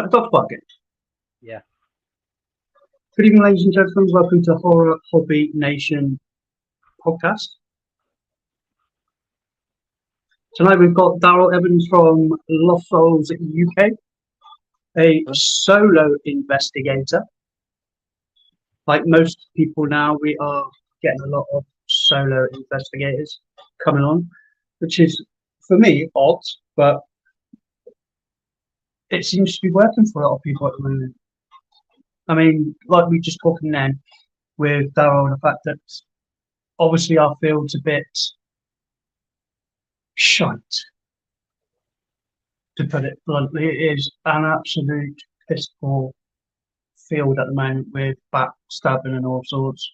Dr. Bucket. Yeah. Good evening, ladies and gentlemen. Welcome to Horror Hobby Nation podcast. Tonight we've got Daryl Evans from Lost Souls UK, a solo investigator. Like most people now, we are getting a lot of solo investigators coming on, which is, for me, odd, but it seems to be working for a lot of people at the moment. I mean, like we just talking then with Daryl, the fact that obviously our field's a bit shite, to put it bluntly. It is an absolute piss poor field at the moment with backstabbing and all sorts.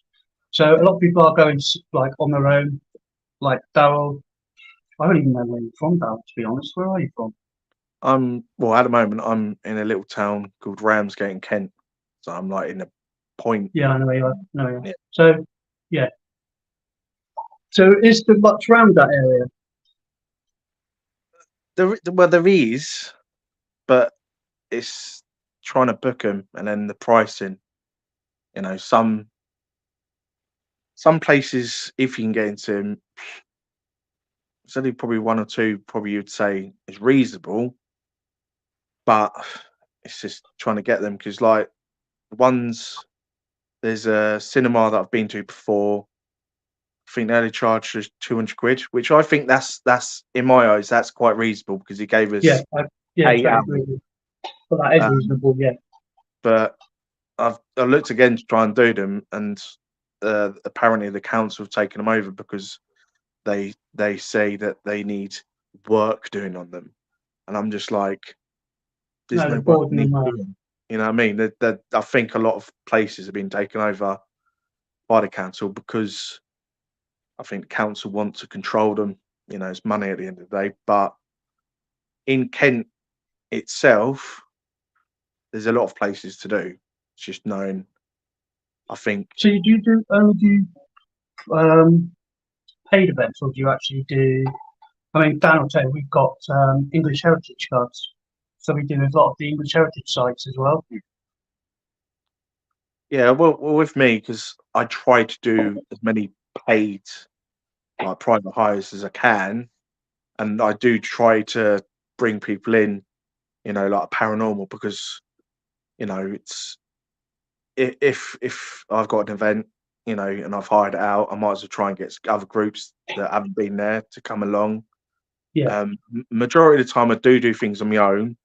So a lot of people are going like on their own, like Daryl. I don't even know where you're from, Daryl, to be honest. Where are you from? Well, at the moment I'm in a little town called Ramsgate in Kent. So I'm like in a point. Yeah, I know where you are. No, Yeah. So, yeah. So is there much around that area? There is, but it's trying to book them and then the pricing. You know, some places, if you can get into them, it's only probably one or two. Probably you'd say is reasonable, but it's just trying to get them because, like, there's a cinema that I've been to before. I think they only charged us £200, which I think that's in my eyes that's quite reasonable because he gave us Yeah, 8 hours. But that is reasonable, yeah. But I looked again to try and do them, and apparently the council have taken them over because they say that they need work doing on them, and I'm just like, there's no work need doing. You know what I mean? That I think a lot of places have been taken over by the council because I think the council want to control them. You know, it's money at the end of the day. But in Kent itself, there's a lot of places to do. It's just knowing. I think. So you do only do paid events, or do you actually do? I mean, Dan will tell you we've got English Heritage cards, so we do a lot of the English Heritage sites as well. Yeah, well with me, because I try to do as many paid, like private hires as I can, and I do try to bring people in, you know, like paranormal, because you know it's if I've got an event, you know, and I've hired it out, I might as well try and get other groups that haven't been there to come along. Yeah. Majority of the time, I do things on my own,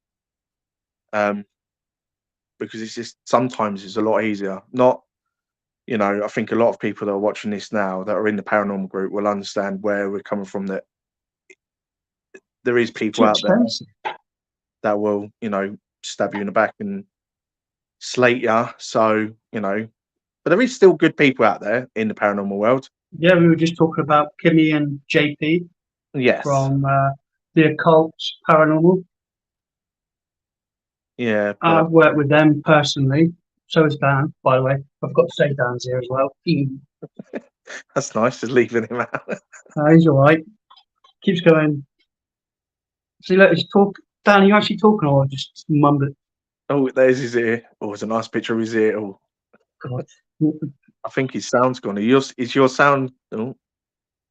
because it's just sometimes it's a lot easier. Not, you know, I think a lot of people that are watching this now that are in the paranormal group will understand where we're coming from. That there is people out there that will, you know, stab you in the back and slate you. So, you know, but there is still good people out there in the paranormal world. Yeah, we were just talking about Kimmy and JP. Yes. From the occult paranormal. Yeah. I've worked with them personally. So has Dan, by the way. I've got to say Dan's here as well. That's nice, just leaving him out. He's all right. Keeps going. See, let us talk. Dan, are you actually talking or just mumbling? Oh, there's his ear. Oh, it's a nice picture of his ear. Oh, God. I think his sound's gone. Is your sound? Oh,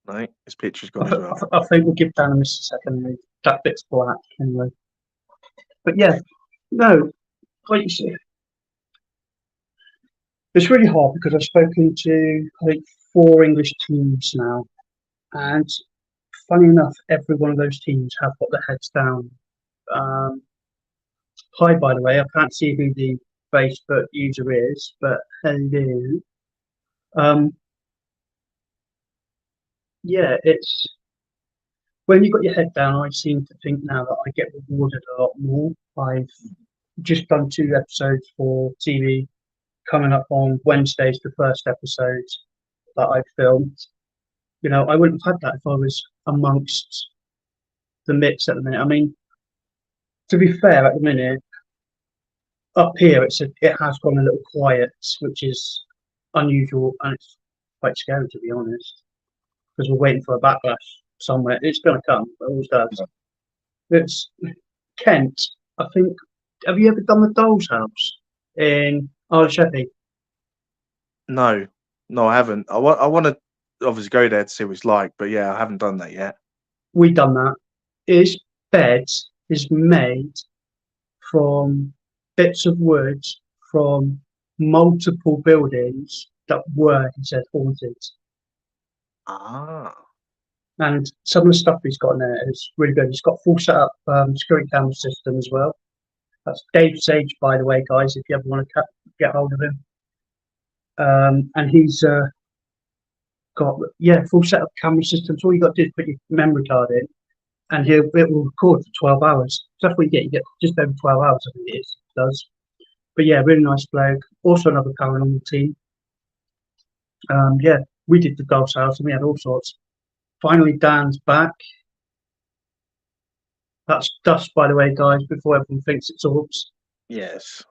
no, his picture's gone as well. I think we'll give Dan a miss a second. That bit's black anyway. But yeah, no, like you said, it's really hard because I've spoken to, I think, 4 English teams now, and funny enough, every one of those teams have got their heads down. Hi, by the way, I can't see who the Facebook user is, but hello. Yeah, it's when you've got your head down, I seem to think now that I get rewarded a lot more. I've just done 2 episodes for TV, coming up on Wednesdays, the first episode that I filmed. You know, I wouldn't have had that if I was amongst the mix at the minute. I mean, to be fair, at the minute, up here, it has gone a little quiet, which is unusual, and it's quite scary, to be honest, because we're waiting for a backlash somewhere. It's going to come, it always does. It's Kent. I think Have you ever done the Doll's House in Isle of Sheppey? No, no, I haven't. I want to obviously go there to see what it's like, but yeah, I haven't done that yet. We done that. His bed is made from bits of wood from multiple buildings that were, he said, haunted. Ah, And some of the stuff he's got in there is really good. He's got full setup security camera system as well. That's Dave Sage, by the way, guys. If you ever want to get hold of him, and he's got full setup camera systems. All you got to do is put your memory card in, and it will record for 12 hours. So that's what you get. You get just over 12 hours. I think it does. But yeah, really nice bloke. Also another paranormal team. Yeah, we did the Doll's House and we had all sorts. Finally, Dan's back. That's dust, by the way, guys, before everyone thinks it's orbs. yes.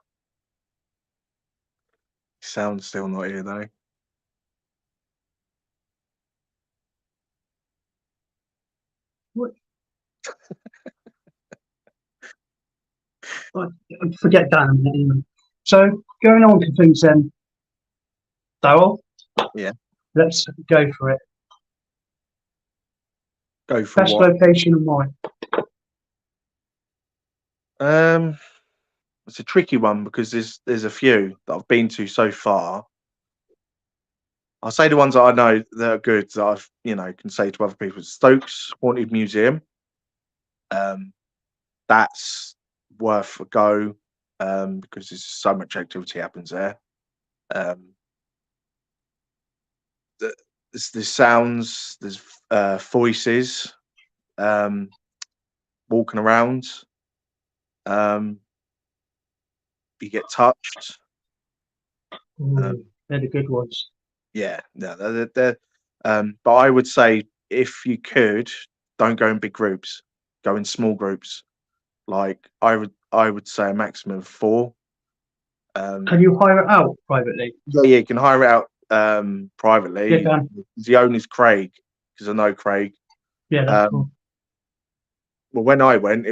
Sound's still not here though. What? I forget Dan a minute anyway. So, going on to things then, Daryl. Yeah. Let's go for it. Go for Best what? location and why? It's a tricky one because there's a few that I've been to so far. I'll say the ones that I know that are good that I've can say to other people. Stokes Haunted Museum. That's worth a go because there's so much activity happens there. There's sounds, there's voices, walking around. You get touched. They're the good ones. Yeah, no, they're but I would say if you could, don't go in big groups. Go in small groups. Like I would say a maximum of 4. Can you hire it out privately? Yeah, you can hire it out privately. Yeah, Dan. The owner's Craig, because I know Craig. Yeah, that's cool. Well, when I went,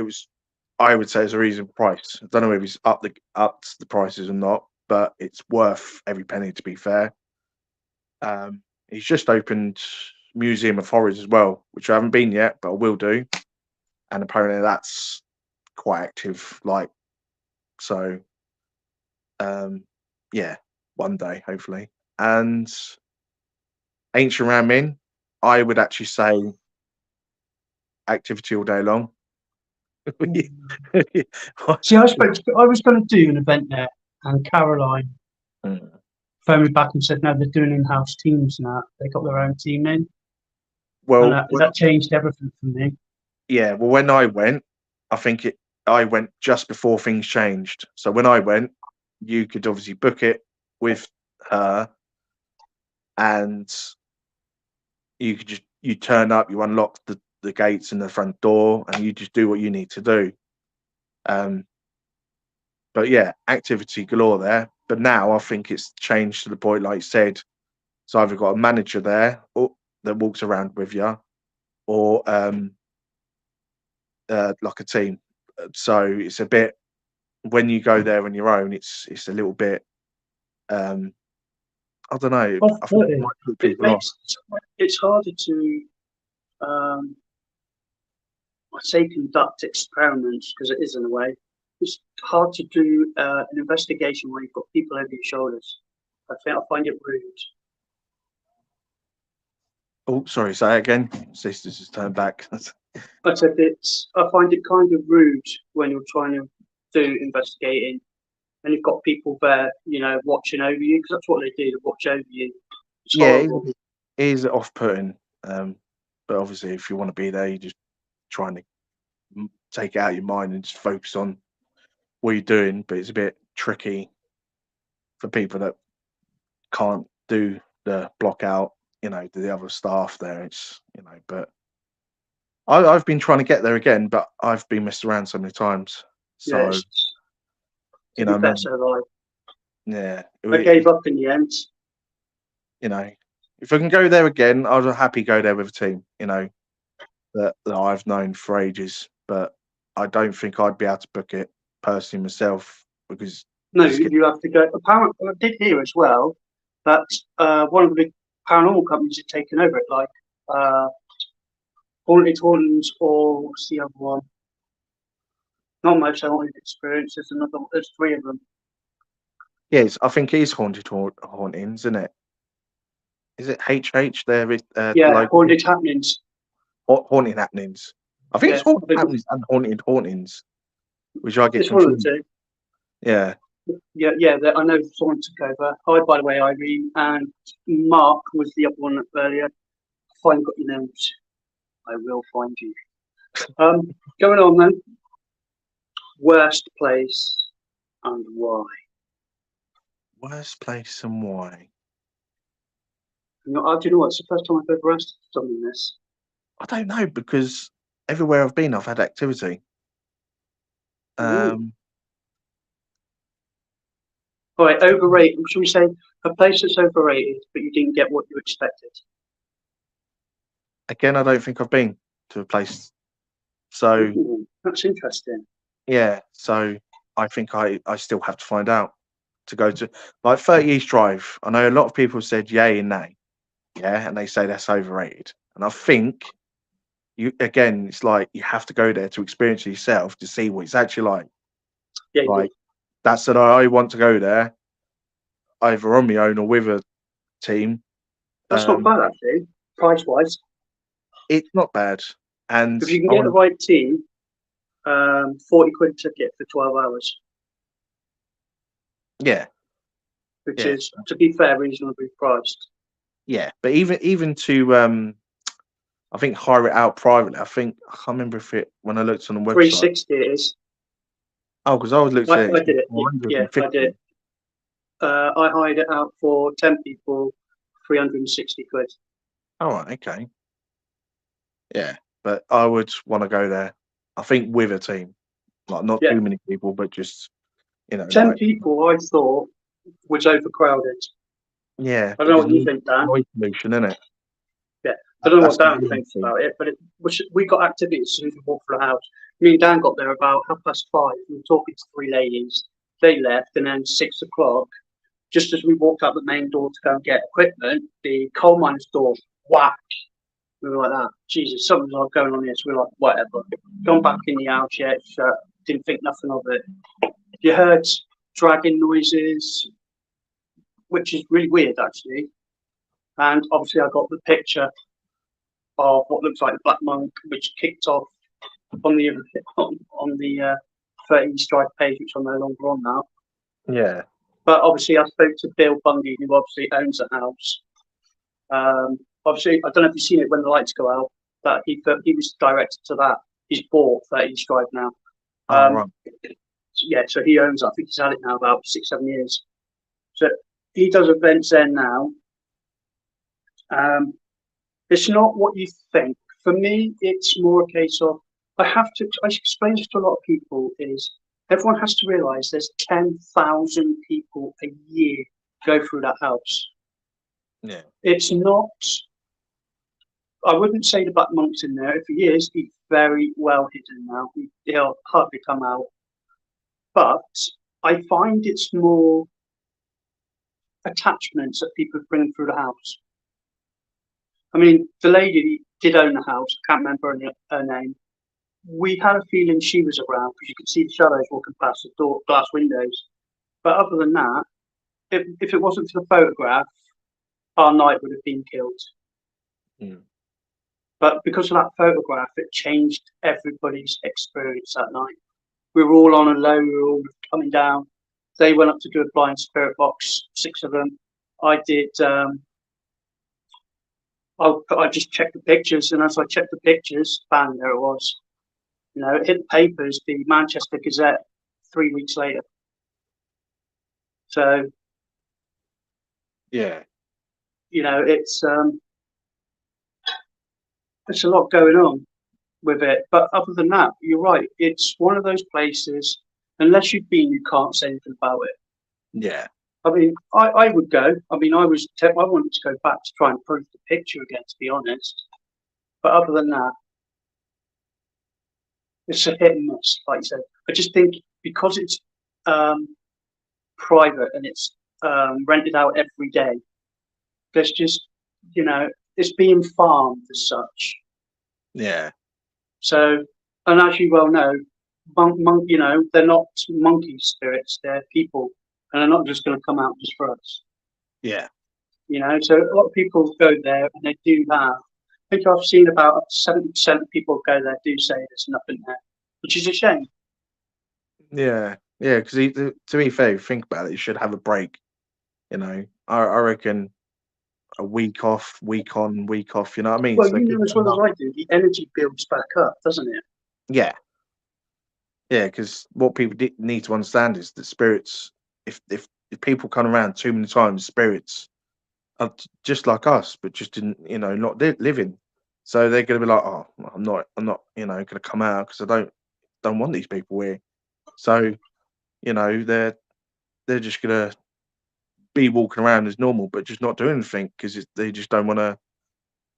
I would say it's a reasonable price. I don't know if he's upped the prices or not, but it's worth every penny, to be fair. He's just opened Museum of Horrors as well, which I haven't been yet, but I will do. And apparently that's quite active. Like, so, yeah, one day hopefully. And Ancient Ramin, I would actually say activity all day long. See, I was going to do an event there, and Caroline phoned me back and said, no, they're doing in-house teams now. They got their own team in. Well, and that changed everything for me. Yeah, well, when I went, I went just before things changed. So when I went, you could obviously book it with her, and you turn up, you unlock the gates and the front door, and you just do what you need to do. But yeah, activity galore there. But now I think it's changed to the point, like you said, it's either got a manager there that walks around with you, or like a team. So it's a bit, when you go there on your own, it's a little bit I don't know. I think it might put people off. It's harder to I say conduct experiments because it is in a way. It's hard to do an investigation where you've got people over your shoulders. I find it rude. Oh, sorry, say that again. Sisters just turned back. I said I find it kind of rude when you're trying to do investigating and you've got people there, watching over you, because that's what they do, they watch over you. It's horrible. It is off-putting. But obviously, if you want to be there, you're just trying to take it out of your mind and just focus on what you're doing. But it's a bit tricky for people that can't do the block out, the other staff there. It's, but I've been trying to get there again, but I've been messed around so many times. So, better, yeah, I gave up in the end. If I can go there again, I'd happy go there with a team, that I've known for ages. But I don't think I'd be able to book it personally myself because No, you just get you have to go. Apparently, I did hear as well that one of the big paranormal companies had taken over it, like uh, Haunted Hauntings, or what's the other one? Not Most Haunted Experience. There's another. There's three of them. yes, I think it is hauntings, isn't it? Is it HH? There is Yeah, logo Haunted Happenings. haunting happenings. I think Yeah, it's haunting I think happenings and haunted hauntings, which I get it's one of the confused. two. Yeah. Yeah. I know someone took over. Hi, by the way, Irene and Mark was the other one earlier. If I got your names, I will find you. Going on then. Worst place and why? Worst place and why? Do you know what? It's the first time I've ever asked someone this. I don't know because everywhere I've been, I've had activity. Ooh. Um, All right, overrated. Should we say a place that's overrated, but you didn't get what you expected? again, I don't think I've been to a place. So Ooh, that's interesting. yeah, so I think I still have to find out to go to like 30 East Drive. I know a lot of people said yay and nay, yeah, and they say that's overrated. And I think you again, it's like you have to go there to experience it yourself to see what it's actually like. Yeah, you do. Like that's that I want to go there either on my own or with a team. That's not Um, bad actually, price wise. it's not bad, and If you can I get the want right team, 40 quid ticket for 12 hours, yeah, which yeah, is, to be fair, reasonably priced. yeah. But even to I think hire it out privately. I think I can't remember if it when I looked on the website. 360 it is. Oh, because I was looked at it, I it's did it. Yeah, I did 450. it. I hired it out for 10 people, 360 quid. All right, okay, yeah. But I would want to go there. I think with a team, like not Yeah, too many people, but just 10 like people I thought was overcrowded. yeah, I don't know because what you think, Dan. noise pollution, isn't it? Yeah, I don't know That's what the Dan main thinks thing. about it, but we got activities as soon as we walked through the house. Me and Dan got there about 5:30. We were talking to three ladies. They left, and then 6 o'clock, just as we walked out the main door to go and get equipment, the coal miner's door whack. We were like that. Jesus, something's like going on here. So we were like, whatever. Gone back in the house yet. Didn't think nothing of it. You heard dragging noises, which is really weird actually. And obviously, I got the picture of what looks like the Black Monk, which kicked off on the on the 30 strike page, which I'm no longer on now. Yeah, But obviously, I spoke to Bill Bundy, who obviously owns the house. Obviously, I don't know if you've seen it when the lights go out. That he was directed to that. He's bought 30 strike now. all Um, right. yeah, so he owns it. I think he's had it now about 6, 7 years. So he does events there now. Um, it's not what you think. For me, it's more a case of I explain this to a lot of people is everyone has to realise there's 10,000 people a year go through that house. Yeah, It's not, I wouldn't say the Black Monk's in there. If he is, he's very well hidden now. He'll hardly come out. But I find it's more attachments that people bring through the house. I mean, the lady did own the house, can't remember her name. We had a feeling she was around because you could see the shadows walking past the door, glass windows. But other than that, if it wasn't for the photograph, our night would have been killed. mm. But because of that photograph, it changed everybody's experience that night. We were all on a low, we were all coming down. They went up to do a blind spirit box, 6 of them. I did. I just checked the pictures, and as I checked the pictures, bang, there it was. You know, it hit the papers, the Manchester Gazette, 3 weeks later. So Yeah, you know, it's a lot going on with it. But other than that, you're right. It's one of those places. Unless you've been, you can't say anything about it. yeah, I mean, I would go. I mean, I wanted to go back to try and prove the picture again, to be honest. But other than that, it's a hit and miss, like you said. I just think because it's private and it's rented out every day. There's just, it's being farmed as such. Yeah. So, and as you well know, they're not monkey spirits; they're people, and they're not just going to come out just for us. Yeah. So a lot of people go there, and they do have. I think I've seen about 70% of people go there do say there's nothing there, which is a shame. Yeah. Yeah. Because to be fair, if you think about it, you should have a break. I reckon a week off, week on, week off. You know what I mean? Well, So give as it well enough. as I do, the energy builds back up, doesn't it? Yeah. Yeah. Because what people need to understand is that spirits, if people come around too many times, spirits are just like us, but just in not living. So they're going to be like, oh, I'm not, going to come out because I don't want these people here. So they're just going to be walking around as normal, but just not doing anything because they just don't want to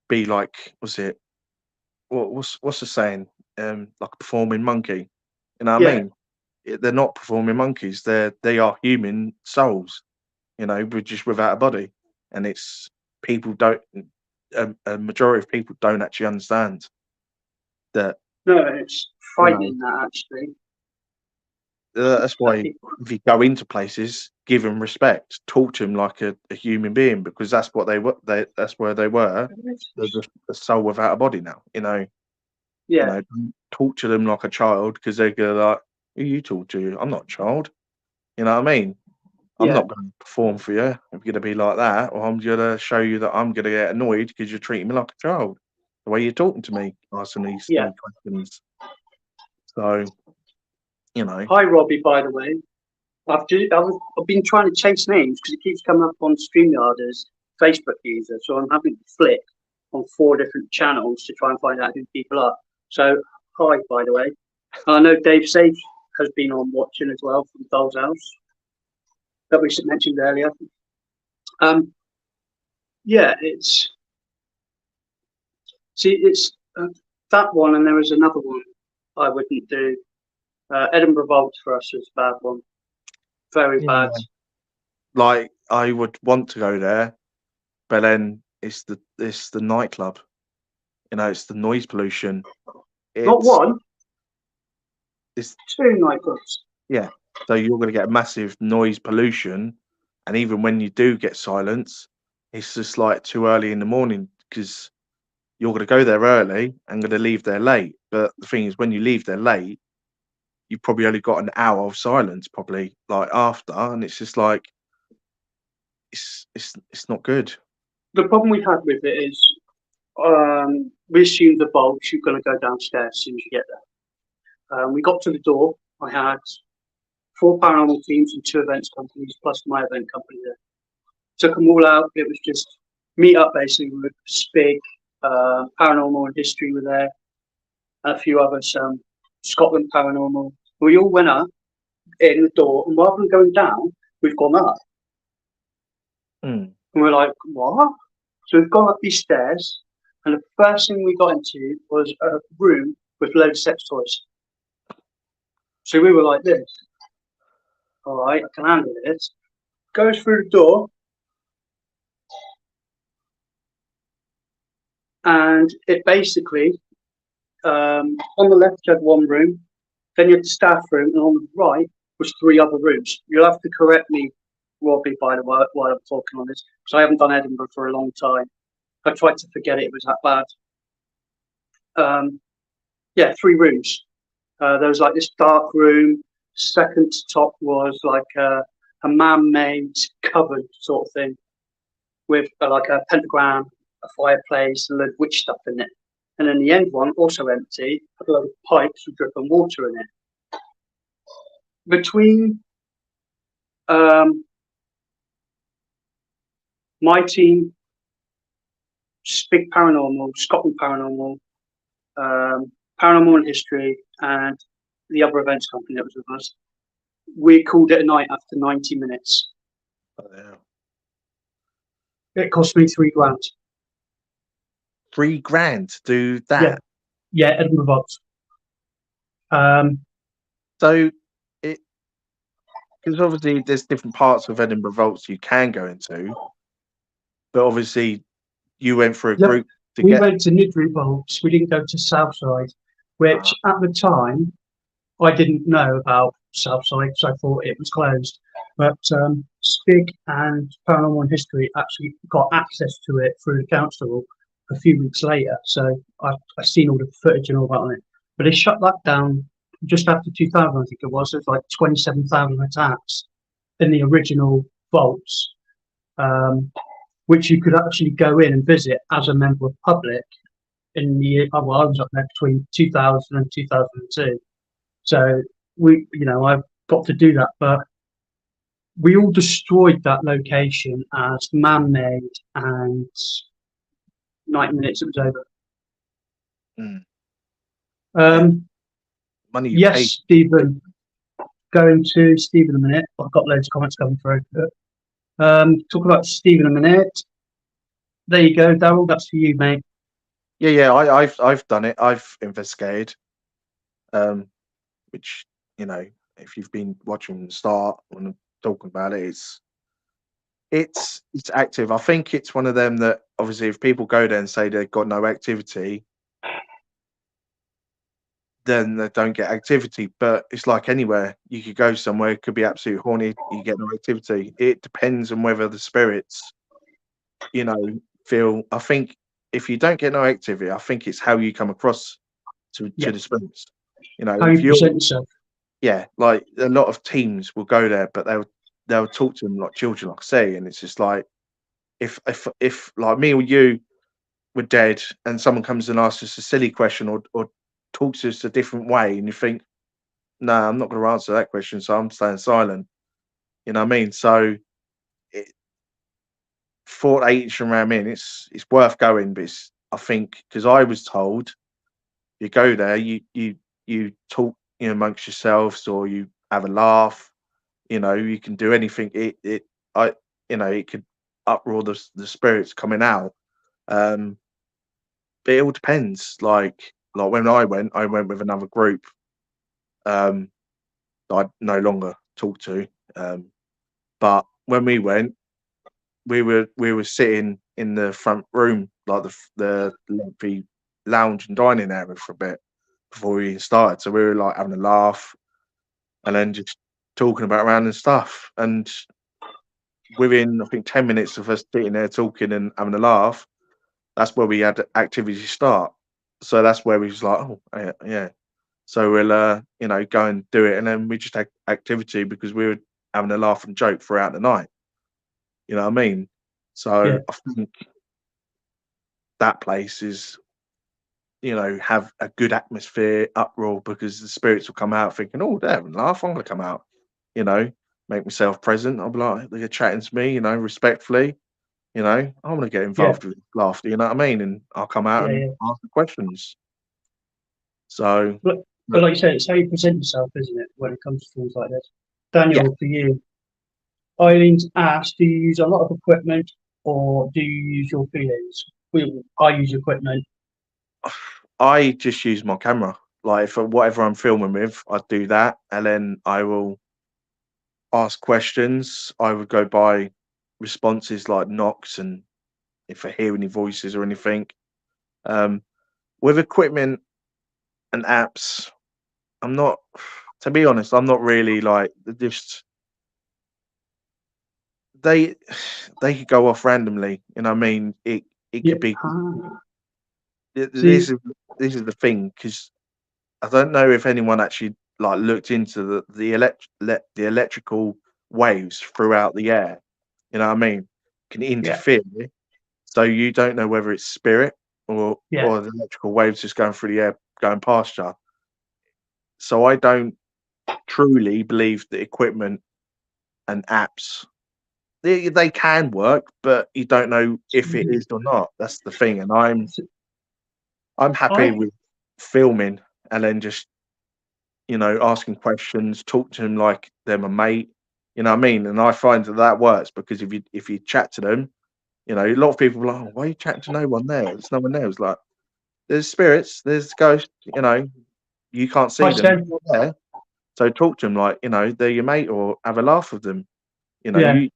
be like, what's it? What's the saying? Like a performing monkey. You know what I Yeah. mean? They're not performing monkeys. They are human souls. But just without a body, and it's people don't. A majority of people don't actually understand that. No, it's You know, frightening that actually. that's That why people, if you go into places, give them respect, talk to them like a human being, because that's what they were. That's where they were. They're just a soul without a body now. yeah, Don't talk to them like a child because they're gonna like, who you talk to? I'm not a child. You know what I mean? I'm yeah, not going to perform for you. I'm going to be like that, or I'm going to show you that I'm going to get annoyed because you're treating me like a child. The way you're talking to me, asking these yeah. silly questions. So, you know, Hi, Robbie. By the way, I've been trying to chase names because it keeps coming up on StreamYard as Facebook user. So I'm having to flick on 4 different channels to try and find out who people are. So hi, by the way. I know Dave Sage has been on watching as well from Doll's House that we mentioned earlier. Um, yeah, it's that one, and there was another one I wouldn't do. Edinburgh Vault for us was a bad one, very yeah, bad. like I would want to go there, but then it's the nightclub. It's the noise pollution. Not It's one, it's 2 nightclubs. yeah. So you're going to get massive noise pollution, and even when you do get silence, it's just like too early in the morning because you're going to go there early and going to leave there late. But the thing is, when you leave there late, you've probably only got an hour of silence, probably like after, and it's just like it's not good. The problem we had with it is we assumed the vault you're going to go downstairs as soon as you get there. We got to the door. I had 4 paranormal teams and 2 events companies plus my event company there. Took them all out. It was just meet up basically with Spig, Paranormal and History were there, a few others, Scotland Paranormal. We all went up in the door, and rather than going down, we've gone up. Mm. And we're like, what? So we've gone up these stairs, and the first thing we got into was a room with loads of sex toys. So we were like this. All right, I can handle this. Goes through the door, and it basically, on the left you had 1 room, then you had the staff room, and on the right was 3 other rooms. You'll have to correct me, Robbie, by the way, while I'm talking on this, because I haven't done Edinburgh for a long time. I tried to forget it was that bad. Yeah, 3 rooms. There was like this dark room. Second to top was like a man-made cupboard sort of thing with like a pentagram, a fireplace, and a load of witch stuff in it. And then the end one, also empty, had a load of pipes with dripping water in it. Between my team, Spig Paranormal, Scotland Paranormal, Paranormal and History, and the other events company that was with us, we called it a night after 90 minutes. Oh, yeah. It cost me £3,000. £3,000 to do that. Yeah, Edinburgh Vault. So because obviously there's different parts of Edinburgh Vaults you can go into, but obviously you went for a Yep, group to we get. went to Nidri Vaults. We didn't go to Southside, which Uh, at the time I didn't know about Southside because I thought it was closed. But Spig and Paranormal History actually got access to it through the council a few weeks later. So I seen all the footage and all that on it. But they shut that down just after 2000, I think it was. There's like 27,000 attacks in the original vaults, um, which you could actually go in and visit as a member of public in the year. Oh, well, I was up there between 2000 and 2002. So I've got to do that, but we all destroyed that location as man-made, and 90 minutes it was over. mm, yeah, Um, money you yes, paid. Stephen. Going to Stephen in a minute. I've got loads of comments coming through. Talk about Stephen in a minute. There you go, Daryl. That's for you, mate. Yeah, I've done it. I've investigated. Um, which if you've been watching from the start when I'm talking about it, it's active. I think it's one of them that obviously if people go there and say they've got no activity, then they don't get activity. But it's like anywhere. You could go somewhere, it could be absolutely horny, you get no activity. It depends on whether the spirits, feel. I think if you don't get no activity, I think it's how you come across Yeah, to the spirits. how If you you're present yourself. yeah, like a lot of teams will go there, but they'll talk to them like children, like I say, and it's just like if like me or you were dead and someone comes and asks us a silly question or talks to us a different way, and you think, no, I'm not going to answer that question, so I'm staying silent. You know what I mean? So it, for each and around me, and it's worth going, but I think because I was told you go there, you talk amongst yourselves or you have a laugh. You can do anything. It could uproar the spirits coming out. Um, but it all depends. Like when I went with another group. That I no longer talk to. But when we went, we were sitting in the front room, like the lengthy lounge and dining area for a bit before we even started. So we were like having a laugh and then just talking about random stuff. And within I think 10 minutes of us sitting there talking and having a laugh, that's where we had activity start. So that's where we was like, oh yeah, yeah. So we'll go and do it, and then we just had activity because we were having a laugh and joke throughout the night. You know what I mean? Yeah, So I think that place is have a good atmosphere, uproar because the spirits will come out thinking, oh, they're having a laugh. I'm gonna come out. You know, make myself present. I'll be like, they're chatting to me. Respectfully. I want to get yeah, involved with laughter, you know what I mean? And I'll come out yeah, and yeah. ask the questions. So, But but like you said, it's how you present yourself, isn't it, when it comes to things like this? yeah, Daniel, for you, Eileen's asked, do you use a lot of equipment or do you use your feelings? I use equipment. I just use my camera. Like for whatever I'm filming with, I do that, and then I will ask questions. I would go by responses like knocks and if I hear any voices or anything. Um, with equipment and apps, I'm not. To be honest, I'm not really like just they they could go off randomly. You know what I mean? It Yeah. could be Ah. this See, is this is the thing because I don't know if anyone actually like looked into the electrical waves throughout the air. You know what I mean? Can yeah, interfere, so you don't know whether it's spirit yeah, or the electrical waves just going through the air, going past you. So I don't truly believe that equipment and apps they can work, but you don't know if it is or not. That's the thing, and I'm happy I with filming and then just asking questions, talk to them like they're my mate. You know what I mean? And I find that works because if you chat to them, a lot of people are like, oh, why are you chatting to no one there? There's no one there. It's like there's spirits, there's ghosts. You can't I see them, but said they're there. So talk to them like, they're your mate, or have a laugh with them. Yeah. You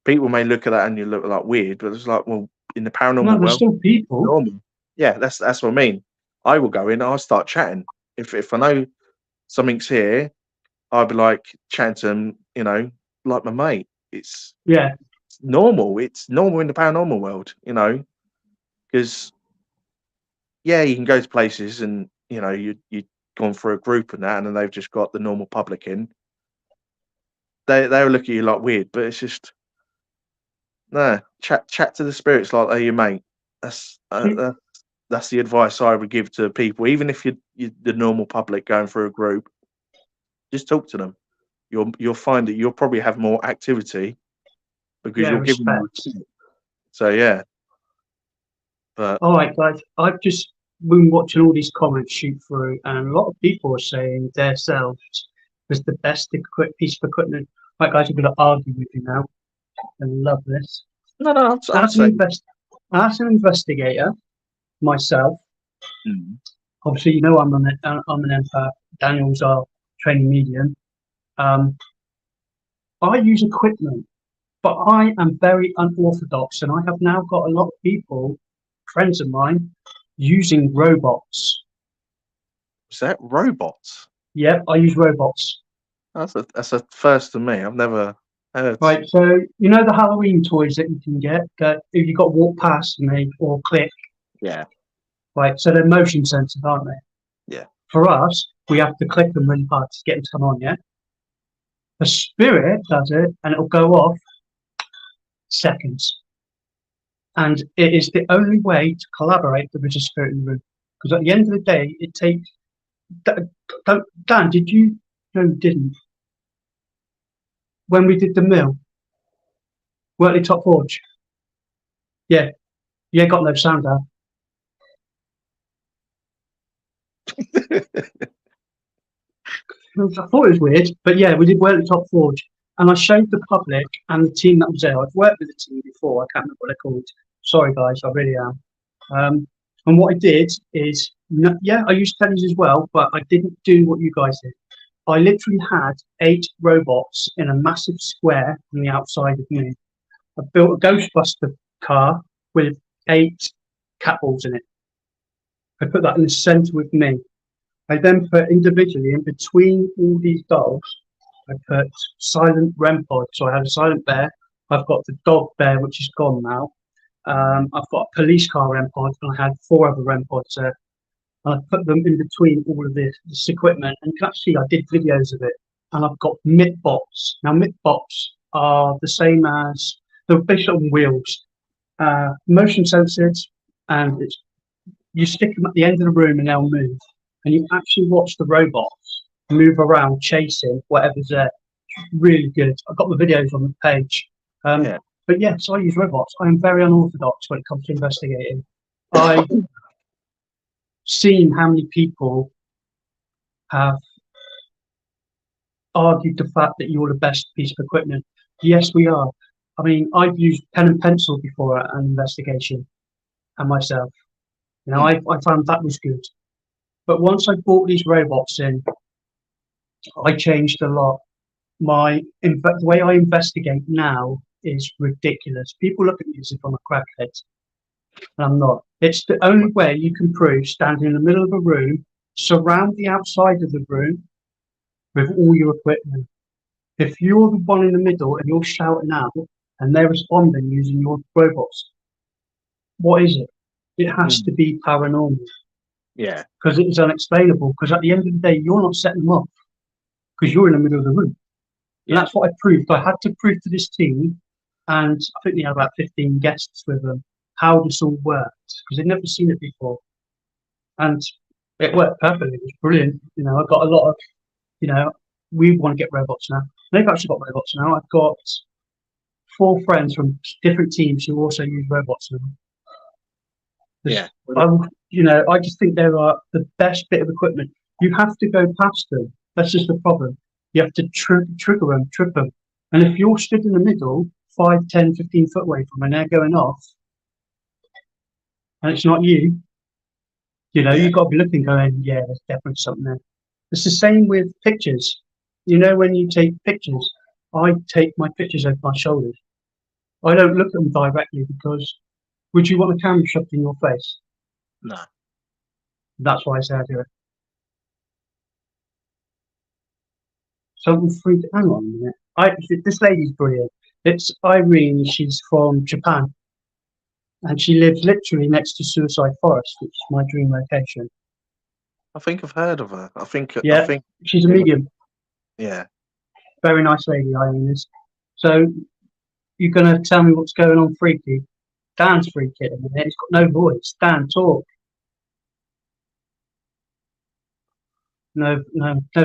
people may look at that and you look like weird, but it's like, well, in the No, paranormal they're world, still people. normal. Yeah, that's what I mean. I will go in, I'll start chatting. If I know something's here, I'll be like chatting to them, like my mate. It's Yeah. normal. It's normal in the paranormal world, because yeah, you can go to places and you gone through a group and that, and then they've just got the normal public in. They'll look at you like weird, but it's just no chat to the spirits like they're your mate. That's See, that's the advice I would give to people, even if you're the normal public going through a group. Just talk to them. You'll find that you'll probably have more activity because yeah, you're giving them respect. respect. So yeah, but All right, guys. I've just been watching all these comments shoot through, and a lot of people are saying themselves was the best piece of equipment. Right, guys, I'm going to argue with you now. I love this. no, I'd As an say invest, as an investigator myself, mm, obviously, I'm an empath. Daniel's our training medium. Um, I use equipment, but I am very unorthodox, and I have now got a lot of people, friends of mine, using robots. is that robots? Yep, I use robots. That's a first to me. I've never heard. Right, so you know the Halloween toys that you can get that if you got to walk past me or click, Yeah, right? So they're motion sensors, aren't they? yeah. For us, we have to click them really hard to get them to come on. Yeah, the spirit does it, and it'll go off seconds. And it is the only way to collaborate with a spirit in the room. Because at the end of the day, it takes. Dan, did you? No, you didn't. When we did the mill, Wortley Top Forge. Yeah, yeah, got no sound out. I thought it was weird, but yeah, we did work at Top Forge, and I showed the public and the team that was there. I've worked with the team before. I can't remember what they're called. Sorry, guys, I really am. And what I did is, yeah, I used tennis as well, but I didn't do what you guys did. I literally had 8 robots in a massive square on the outside of me. I built a Ghostbuster car with 8 cat balls in it. I put that in the centre with me. I then put individually in between all these dogs, I put silent REM pods. So I had a silent bear. I've got the dog bear, which is gone now. I've got a police car REM pod, and I had 4 other REM pods there. And I put them in between all of this equipment. And actually, I did videos of it. And I've got MIT bots. Now, MIT bots are the same as they're based on wheels, motion sensors, and you stick them at the end of the room and they'll move. And you actually watch the robots move around chasing whatever's there. Really good. I've got the videos on the page. Yeah. But yes, I use robots. I am very unorthodox when it comes to investigating. I've seen how many people have argued the fact that you're the best piece of equipment. Yes, we are. I mean, I've used pen and pencil before at an investigation, and myself. I found that was good. But once I brought these robots in, I changed a lot. The way I investigate now is ridiculous. People look at me as if I'm a crackhead, and I'm not. It's the only way you can prove standing in the middle of a room, surround the outside of the room with all your equipment. If you're the one in the middle and you're shouting out and they're responding using your robots, what is it? It has to be paranormal Yeah. because it is unexplainable. Because at the end of the day, you're not setting them off because you're in the middle of the room. And that's what I proved. I had to prove to this team, and I think they had about 15 guests with them, how this all worked because they'd never seen it before. And it worked perfectly. It was brilliant. I got a lot of, we want to get robots now. They've actually got robots now. I've got 4 friends from different teams who also use robots now. Yeah. I just think they are the best bit of equipment. You have to go past them. That's just the problem. You have to trigger them, trip them. And if you're stood in the middle, 5, 10, 15 foot away from them, and they're going off, and it's not you, you've got to be looking, going, yeah, there's definitely something there. It's the same with pictures. You know when you take pictures, I take my pictures over my shoulders. I don't look at them directly because would you want the camera shoved in your face? No. That's why I say I do it. Something free. Hang on a minute. This lady's brilliant. It's Irene. She's from Japan, and she lives literally next to Suicide Forest, which is my dream location. I think I've heard of her. I think Yeah, she's a medium. Yeah. Very nice lady, Irene is. So you're gonna tell me what's going on, freaky? Dan's freaky at the minute. He's got no voice. Dan, talk. No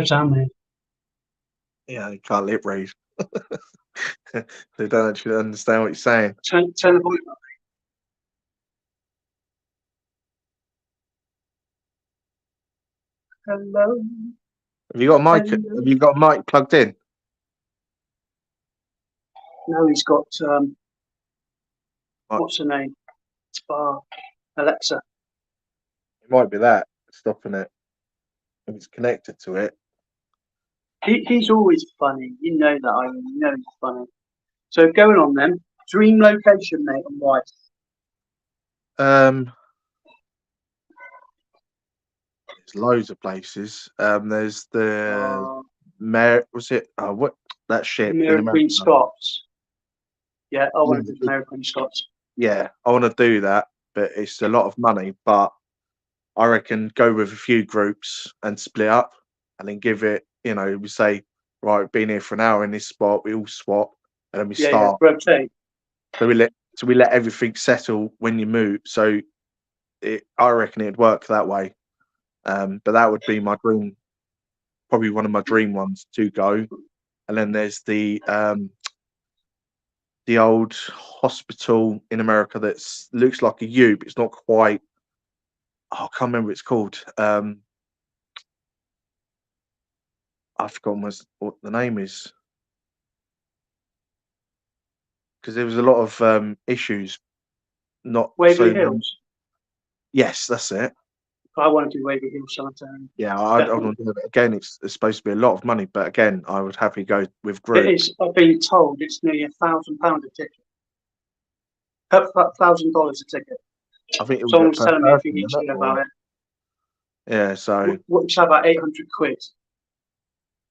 sound, mate. Yeah, you can't lip read. They don't actually understand what you're saying. Turn the volume up. Hello. Have you got a mic? Hello. Have you got a mic plugged in? No, he's got What? what's her name? Alexa. It might be that stopping it. If it's connected to it. He's always funny. You know that, Irene. You know he's funny. So going on then. Dream location, mate, and why? There's loads of places. There's the was it? What that ship? Mary Queen Scots. Yeah, I want to do Mary Queen Scots. Yeah, I want to do that, but it's a lot of money. But I reckon go with a few groups and split up, and then give it. You know, we say, right, we've been here for an hour in this spot. We all swap, and then we start. Yeah, rotate. So we let everything settle when you move. So I reckon it'd work that way. But that would be my dream, probably one of my dream ones to go. And then there's the old hospital in America that looks like a U, but it's not quite. Oh, I can't remember what it's called. I've forgotten what the name is. Because there was a lot of issues. Not Waverly Hills. Yes, that's it. I want to do Waverly Hills Sanitarium. Yeah, I want to do it again. It's supposed to be a lot of money, but again, I would happily go with groups. It is. I've been told it's nearly £1,000 a ticket. $1,000 a ticket. I think it was someone was telling me a few weeks ago about it. Yeah, so what's that, about 800 quid?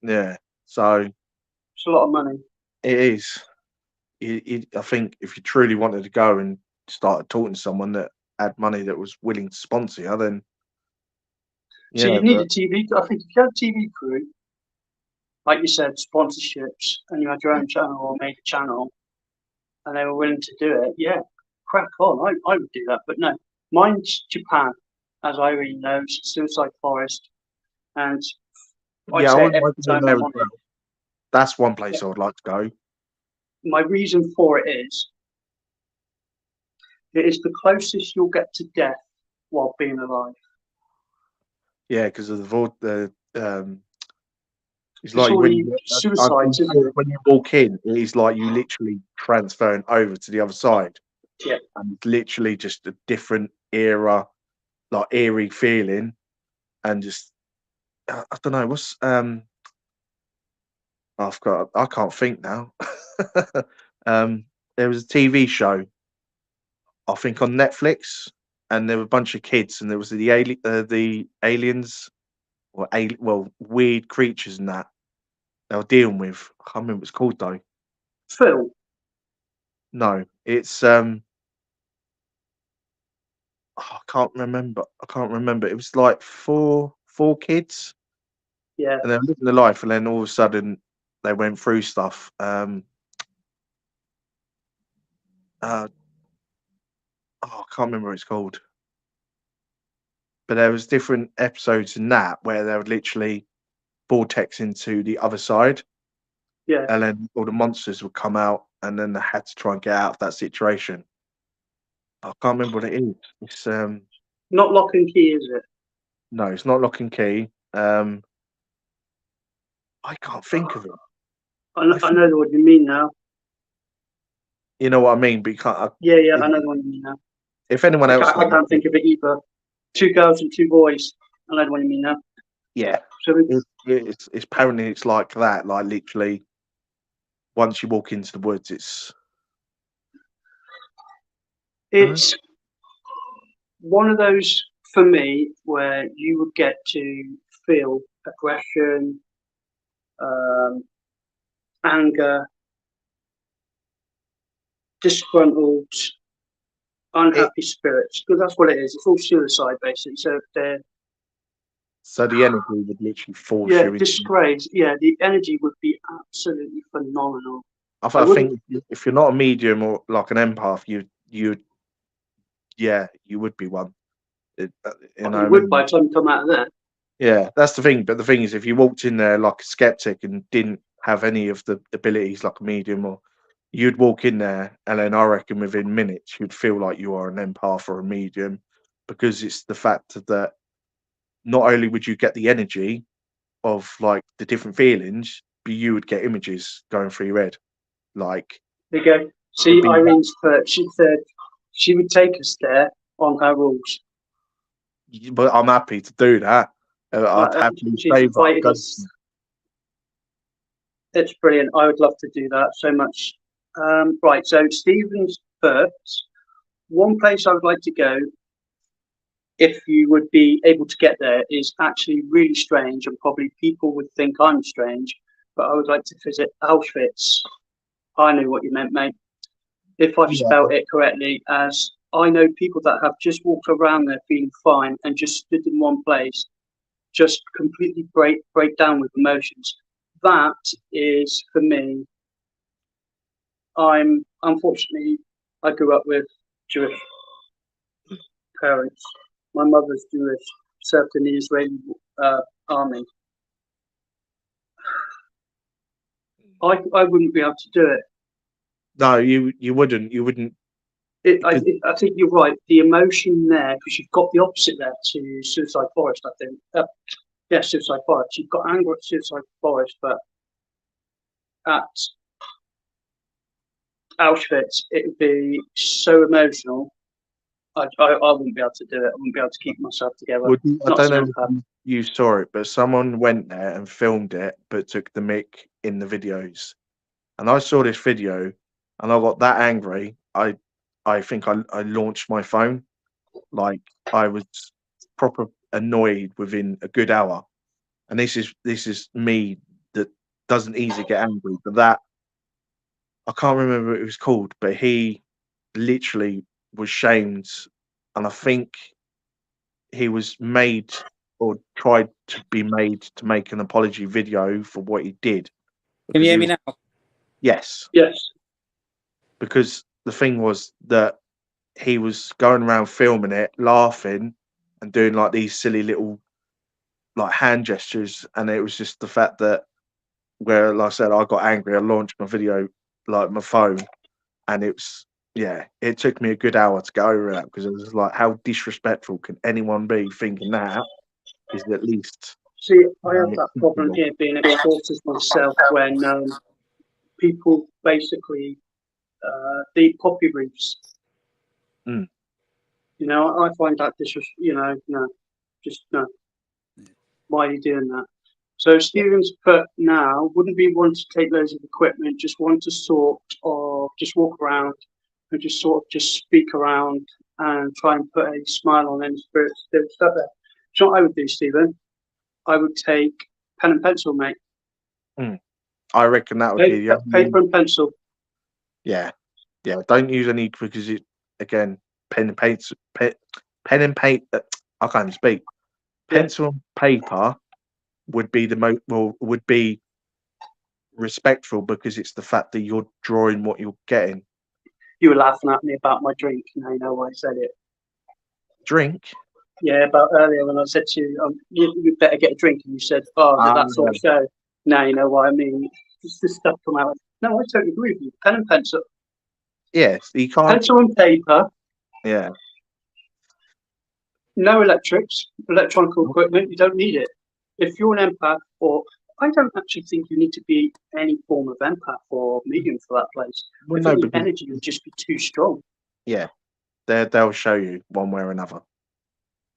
Yeah, so It's a lot of money. it is. I think if you truly wanted to go and started talking to someone that had money that was willing to sponsor you, then So you need a TV. I think if you had a TV crew, like you said, sponsorships, and you had your own channel or made a channel, and they were willing to do it, yeah, crack on. I would do that, but no. Mine's Japan, as Irene knows, Suicide Forest, and I say every time I'm on it. That's one place I would like to go. My reason for it is the closest you'll get to death while being alive. Yeah, because of the it's It's like when you walk in, it's like you literally transferring over to the other side. Yeah, and it's literally just a different era, like eerie feeling, and just I don't know what's I've got. I can't think now. There was a TV show, I think, on Netflix, and there were a bunch of kids, and there was the aliens, or weird creatures, and that they were dealing with. I can't remember what it's called though. Phil. No, it's I can't remember. It was like four kids. Yeah. And they were living their life, and then all of a sudden they went through stuff. I can't remember what it's called. But there was different episodes in that where they would literally vortex into the other side. Yeah. And then all the monsters would come out, and then they had to try and get out of that situation. I can't remember what it is. It's not Lock and Key, is it? No, it's not Lock and Key. I can't think of it. I know what you mean now. You know what I mean, but you can't. Yeah, I know what you mean now. If anyone else, I can't think of it either. 2 girls and 2 boys. I know what you mean now. Yeah. So it's apparently it's like that. Like literally, once you walk into the woods, It's one of those for me where you would get to feel aggression, um, anger, disgruntled, it. unhappy spirits, because that's what it is. It's all suicide basically. So they're So the energy would literally force yeah, you into. disgrace. Yeah, the energy would be absolutely phenomenal. I I wouldn't. think if you're not a medium or like an empath, you yeah, you would be one. You know what You I would mean? by the time you come out of there. Yeah, that's the thing. But the thing is, if you walked in there like a skeptic and didn't have any of the abilities like a medium, or you'd walk in there and then I reckon within minutes you'd feel like you are an empath or a medium, because it's the fact that not only would you get the energy of like the different feelings, but you would get images going through your head. Like There you go. it'd See, be Irene's put. She said she would take us there on her rules. but I'm happy to do that. I'd But happily she's say that. invited us. It's brilliant. I would love to do that so much. Right, so Stephen's first. One place I would like to go, if you would be able to get there, is actually really strange, and probably people would think I'm strange, but I would like to visit Auschwitz. I knew what you meant, mate. If I've Yeah, spelt it correctly, as I know people that have just walked around there feeling fine and just stood in one place, just completely break down with emotions. That is for me. I'm unfortunately I grew up with Jewish parents. My mother's Jewish, served in the Israeli army. I wouldn't be able to do it. no, you wouldn't. You wouldn't. Because I think you're right. The emotion there, because you've got the opposite there to Suicide Forest. I think. Yeah, Suicide Forest. You've got anger at Suicide Forest, but at Auschwitz, it would be so emotional. I wouldn't be able to do it. I wouldn't be able to keep myself together. I Not don't as an know empath. if you saw it, but someone went there and filmed it, but took the mic in the videos. And I saw this video, and I got that angry. I think I launched my phone. Like I was proper annoyed within a good hour. And this is me that doesn't easily get angry. But that I can't remember what it was called, but he literally was shamed, and I think he was made or tried to be made to make an apology video for what he did Can you because hear he me was now? yes, Yes. because the thing was that he was going around filming it, laughing and doing like these silly little like hand gestures, and it was just the fact that where like I said I got angry, I launched my video like my phone, and it was yeah, it took me a good hour to go over that because it was like how disrespectful can anyone be thinking that is at least See, I have that problem acceptable. here being exporters myself when people basically the poppy reefs. Mm. You know, I find that no, just no. Why are you doing that? So Stephen's put now wouldn't be one to take loads of equipment, just want to sort of just walk around and just sort of just speak around and try and put a smile on any spirits that are stuck there. So what I would do, Stephen, I would take pen and pencil, mate. Mm. I reckon that would be the only Paper and pencil. yeah, yeah. Don't use any because it again pen and paper, pen and paper. I can't even speak. Yeah. Pencil and paper would be the most well would be respectful because it's the fact that you're drawing what you're getting. You were laughing at me about my drink. Now you know why I said it. Drink. Yeah, about earlier when I said to you, you better get a drink, and you said, "Oh, that sort of show." Now you know what I mean. Just this stuff come out. No, I totally agree with you. Pen and pencil, Yes, you can't. pencil and paper. Yeah, No electrics, electronic equipment. You don't need it. If you're an empath, or I don't actually think you need to be any form of empath or medium for that place. well, I no, think the because energy would just be too strong. yeah, they'll show you one way or another.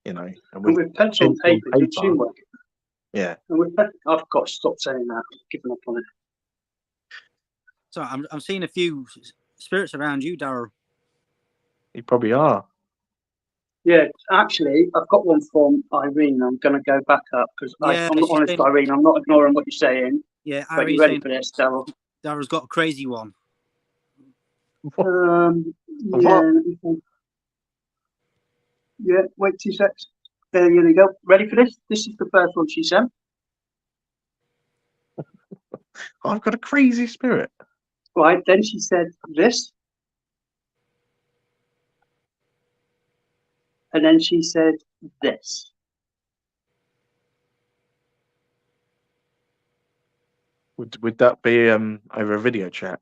You know, and And with with pencil and pencil and paper, you'd paper, soon work. Yeah. I've got to stop saying that. I've given up on it. So I'm seeing a few spirits around you, Daryl. You probably are. Yeah, actually, I've got one from Irene. I'm going to go back up because Yeah, I'm not she's honest, saying- Irene. I'm not ignoring what you're saying. Yeah, But you Irene's ready saying for this, Daryl? Daryl's got a crazy one. Yeah. Yeah, wait 2 secs. There you go. Ready for this? This is the first one she sent. I've got a crazy spirit. Right, then she said this. And then she said this. Would that be over a video chat?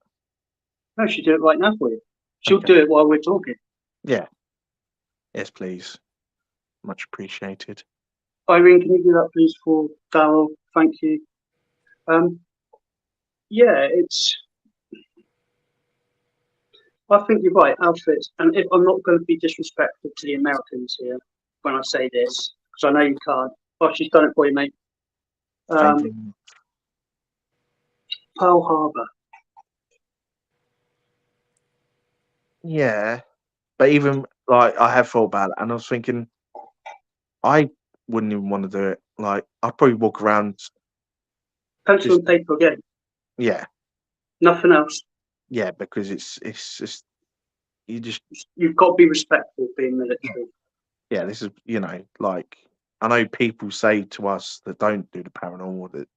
No, she'll do it right now for you. She'll Okay. do it while we're talking. Yeah. Yes, please. Much appreciated. Irene, can you do that, please, for Daryl? Thank you. Yeah, I think you're right, outfits. And if I'm not going to be disrespectful to the Americans here when I say this, because I know you can't. Oh, she's done it for you, mate. Thank you. Pearl Harbor. Yeah. But even like I have thought about it and I was thinking I wouldn't even want to do it. Like I'd probably walk around. Pencil Just- and paper again. Yeah. Nothing else. Yeah, because it's just you just You've got to be respectful being military. yeah, this is like I know people say to us that don't do the paranormal that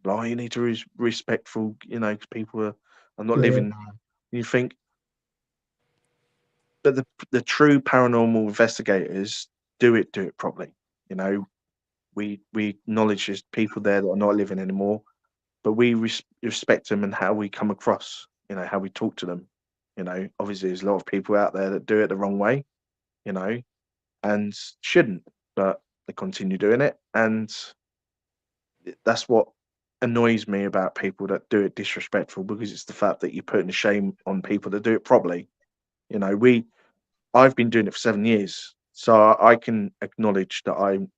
like you need to be respectful, because people are not Yeah. living there. You think but the true paranormal investigators do it properly. We acknowledge there's people there that are not living anymore, but we respect them and how we come across, how we talk to them. Obviously there's a lot of people out there that do it the wrong way, and shouldn't, but they continue doing it, and that's what annoys me about people that do it disrespectful, because it's the fact that you're putting the shame on people that do it properly. I've been doing it for 7 years, so I can acknowledge that I'm,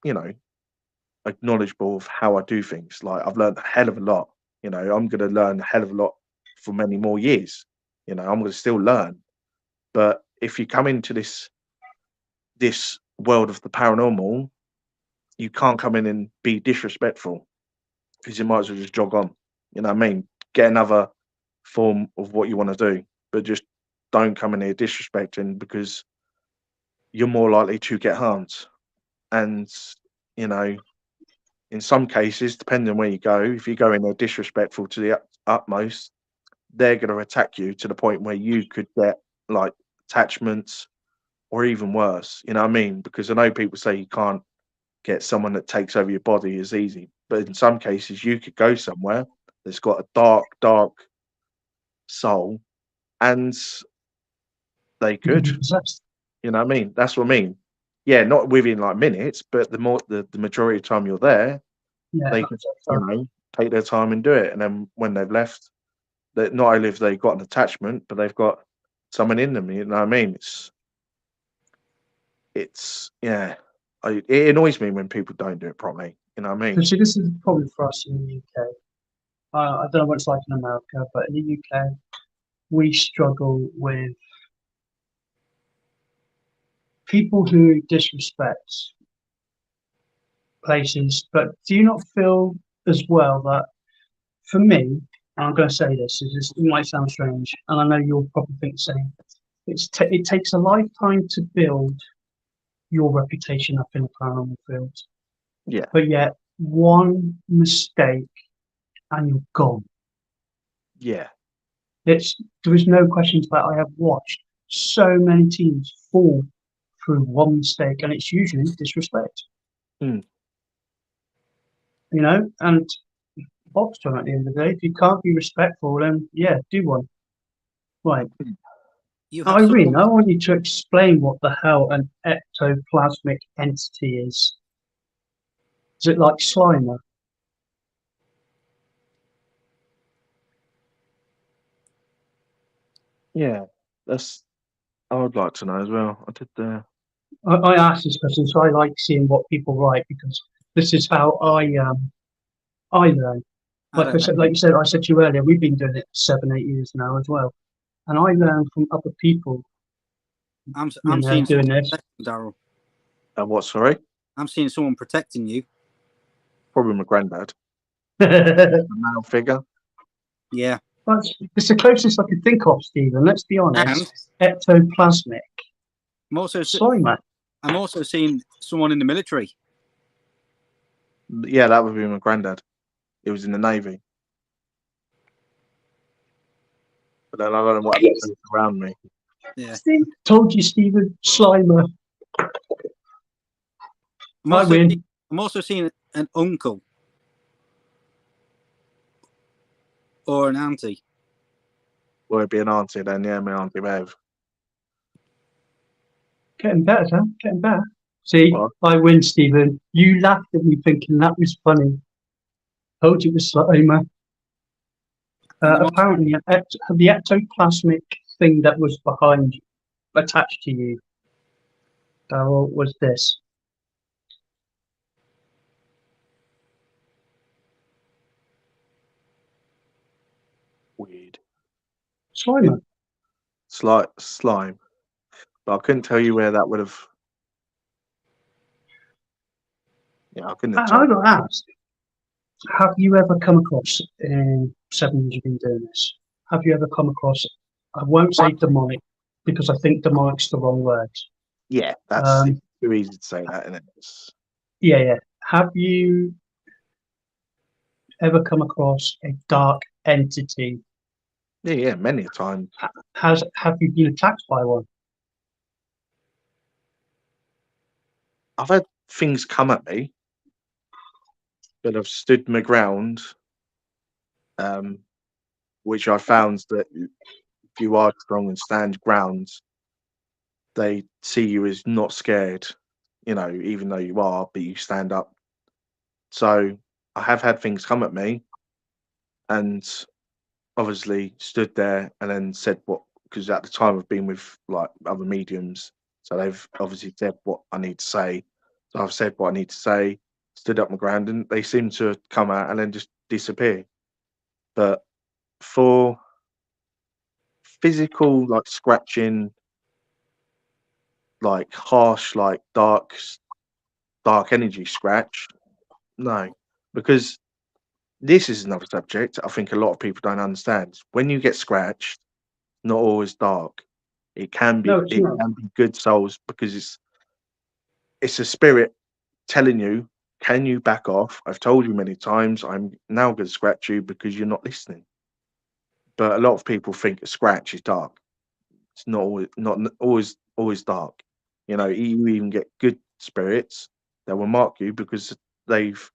acknowledgeable of how I do things. Like I've learned a hell of a lot. I'm going to learn a hell of a lot for many more years. I'm going to still learn. But if you come into this world of the paranormal, you can't come in and be disrespectful, because you might as well just jog on. You know what I mean? Get another form of what you want to do, but just don't come in here disrespecting, because you're more likely to get harmed. And in some cases, depending on where you go, if you go in there disrespectful to the utmost, they're going to attack you to the point where you could get like attachments or even worse. You know what I mean? Because I know people say you can't get someone that takes over your body as easy, but in some cases, you could go somewhere that's got a dark, dark soul, and they could. You know what I mean? That's what I mean. Yeah, not within like minutes, but the majority of the time you're there, Yeah, they can take their time and do it. And then when they've left, that not only have they got an attachment, but they've got someone in them. You know what I mean? It's yeah. It annoys me when people don't do it properly. You know what I mean? See, this is the problem for us in the UK. I don't know what it's like in America, but in the UK, we struggle with people who disrespect places. But do you not feel as well that, for me, and I'm going to say this, it might sound strange, and I know you'll probably think the same. It takes a lifetime to build your reputation up in the paranormal field. Yeah. But yet, one mistake and you're gone. Yeah. There is no questions about. I have watched so many teams fall through one mistake, and it's usually disrespect. Mm. And Boxton at the end of the day, if you can't be respectful, then yeah, do one. Right. Irene, I want you to explain what the hell an ectoplasmic entity is. Is it like Slimer? Yeah, I would like to know as well. I did. I asked this question, so I like seeing what people write, because this is how I I learn. I Like I don't said, know. like you said, I said to you earlier, we've been doing it 7, 8 years now as well, and I learn from other people. I'm seeing Doing someone this. protecting Daryl. And what? Sorry, I'm seeing someone protecting you. probably my granddad, But the male figure. Yeah. it's the closest I could think of, Stephen. Let's be honest. Ectoplasmic I'm also Slimer. I'm also seeing someone in the military. Yeah, that would be my granddad. He was in the navy. But then I don't know what happens around me. Yeah. Told you, Stephen. Slimer. I'm I also win. I'm also seeing an uncle or an auntie. Well, it'd be an auntie then, yeah, my auntie Bev. Getting better, huh? Getting better. See, What? I win, Stephen. You laughed at me thinking that was funny. Told you it was Slimer. And I'm also, Apparently, the ectoplasmic thing that was behind you, attached to you, Daryl, was this. Weird. Slimer. Slime. But I couldn't tell you where that would have. Yeah, I couldn't have I told. got asked, have you ever come across, in 7 years you've been doing this, have you ever come across, I won't say demonic, because I think demonic's the wrong word. Yeah, that's Um, too easy to say that, isn't it? yeah. Have you ever come across a dark entity? Yeah, many a time. Have you been attacked by one? I've had things come at me, but I've stood my ground, which I found that if you are strong and stand ground, they see you as not scared, even though you are, but you stand up. So I have had things come at me and obviously stood there and then said what, because at the time I've been with like other mediums, so they've obviously said what I need to say. So I've said what I need to say, stood up my ground, and they seem to come out and then just disappear. But for physical, like scratching, like harsh, like dark energy scratch, no, because this is another subject I think a lot of people don't understand. When you get scratched, not always dark. It can be No, it's it not. can be good souls because it's a spirit telling you, can you back off? I've told you many times I'm now going to scratch you because you're not listening. But a lot of people think a scratch is dark. It's not always dark. You even get good spirits that will mark you because they've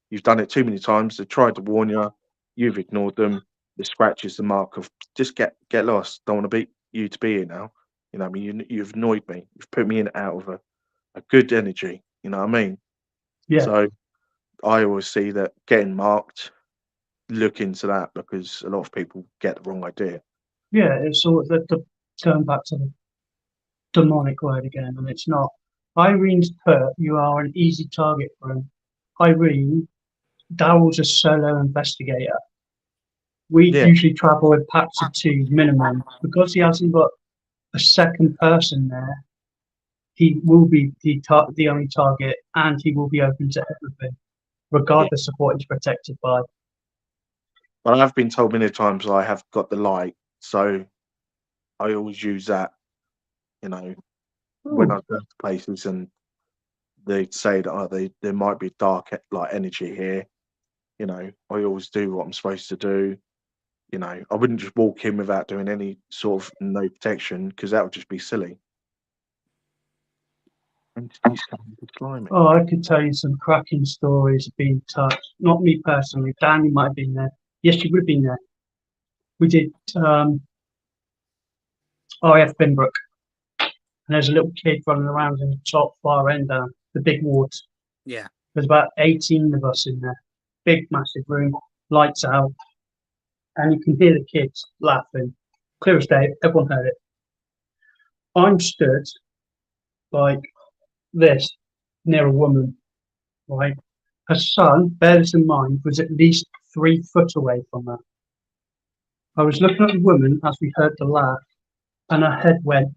you've done it too many times. They've tried to warn you, you've ignored them. The scratch is the mark of just get lost. Don't want to be you to be here now. I mean, you've annoyed me. You've put me in out of a good energy. You know what I mean? Yeah. So I always see that getting marked, look into that because a lot of people get the wrong idea. Yeah, it's sort of going back to the demonic word again, and it's not. Irene's put, you are an easy target for him. Irene, Daryl's a solo investigator. We Yeah, usually travel with packs of two minimum. Because he hasn't got a second person there, he will be the only target, and he will be open to everything, yeah. regardless of what he's protected by. But I've been told many times I have got the light, so I always use that. You know, when Oh, I go to places and they say that there might be dark like energy here. I always do what I'm supposed to do. I wouldn't just walk in without doing any sort of no protection because that would just be silly. And he's starting to slimy. oh, I could tell you some cracking stories of being touched. Not me personally. Dan, you might have been there. Yes, you would have been there. We did RAF Binbrook, and there's a little kid running around in the top far end down the big ward. Yeah. There's about 18 of us in there. Big, massive room, lights out, and you can hear the kids laughing. Clear as day, everyone heard it. I'm stood like this near a woman, right? Her son, bear this in mind, was at least 3 foot away from her. I was looking at the woman as we heard the laugh, and her head went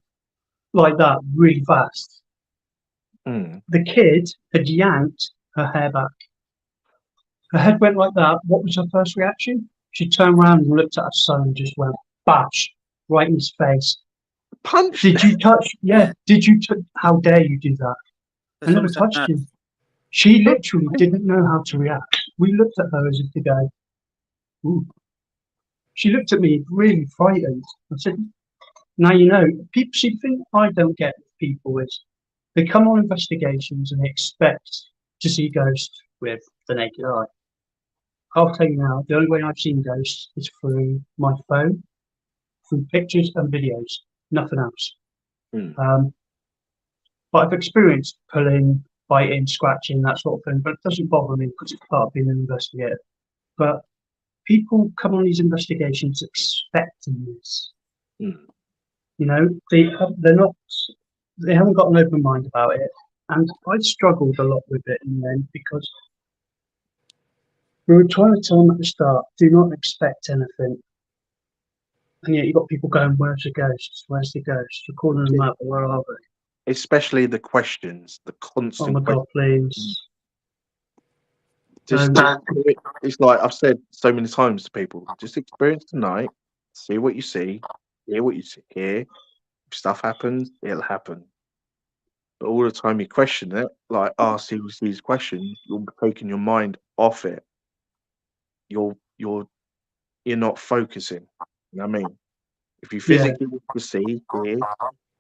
like that really fast. Mm. The kid had yanked her hair back. Her head went like that. What was her first reaction? She turned around and looked at her son and just went bash right in his face. Punch. Did you touch? Yeah. Did you? How dare you do that? I That's never what I'm touched saying. him. She literally didn't know how to react. We looked at her as if to go, ooh. She looked at me really frightened. I said, now you know, people, see, the thing I don't get with people is they come on investigations and they expect to see ghosts with the naked eye. I'll tell you now, the only way I've seen ghosts is through my phone, through pictures and videos, nothing else. Mm. But I've experienced pulling, biting, scratching, that sort of thing, but it doesn't bother me because it's part of being an investigator. But people come on these investigations expecting this. Mm. You know, they're not, they haven't got an open mind about it. And I struggled a lot with it in the end because we were trying to tell them at the start, do not expect anything. And yet you've got people going, where's the ghosts? Where's the ghosts? You're calling them up, where are they? Especially the questions, the Oh constant my God, questions. please. Just it's like I've said so many times to people, just experience tonight, see what you see, hear what you hear. If stuff happens, it'll happen. But all the time you question it, like ask these questions, you're taking your mind off it. You're not focusing. You know what I mean? If you Yeah, physically to see, hear,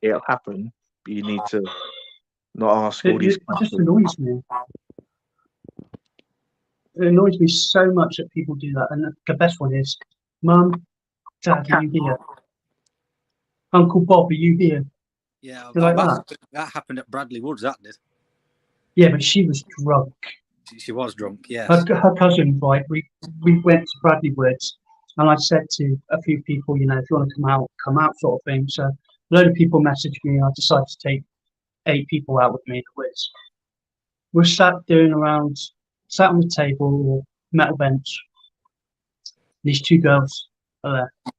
it'll happen. But you need to not ask all these it just questions. annoys me. It annoys me so much that people do that. And the best one is, Mum, Dad, are you here? Uncle Bob, are you here? Yeah, You're like that. that happened at Bradley Woods. That did. Yeah, but she was drunk. She was drunk. Yes. Her cousin, right? We went to Bradley Woods, and I said to a few people, you know, if you want to come out, sort of thing. So a load of people messaged me, and I decided to take 8 people out with me in the woods. We're sat on the table or metal bench. These 2 girls are there.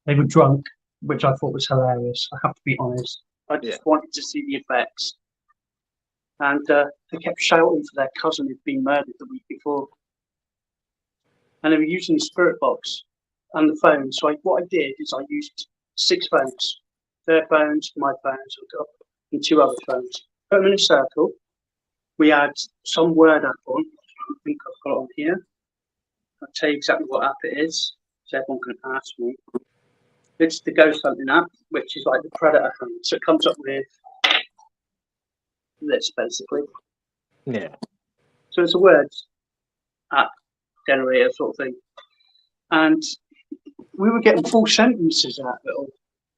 They were drunk, which I thought was hilarious. I have to be honest. I just wanted to see the effects. And they kept shouting for their cousin who'd been murdered the week before. And they were using the spirit box and the phone. So what I did is I used 6 phones. Their phones, my phones, and 2 other phones. Put them in a circle. We had some word app on. I think I've got it on here. I'll tell you exactly what app it is, so everyone can ask me. It's the ghost hunting app, which is like the predator hunt. So it comes up with this basically. Yeah. So it's a words app generator sort of thing. And we were getting full sentences out of it all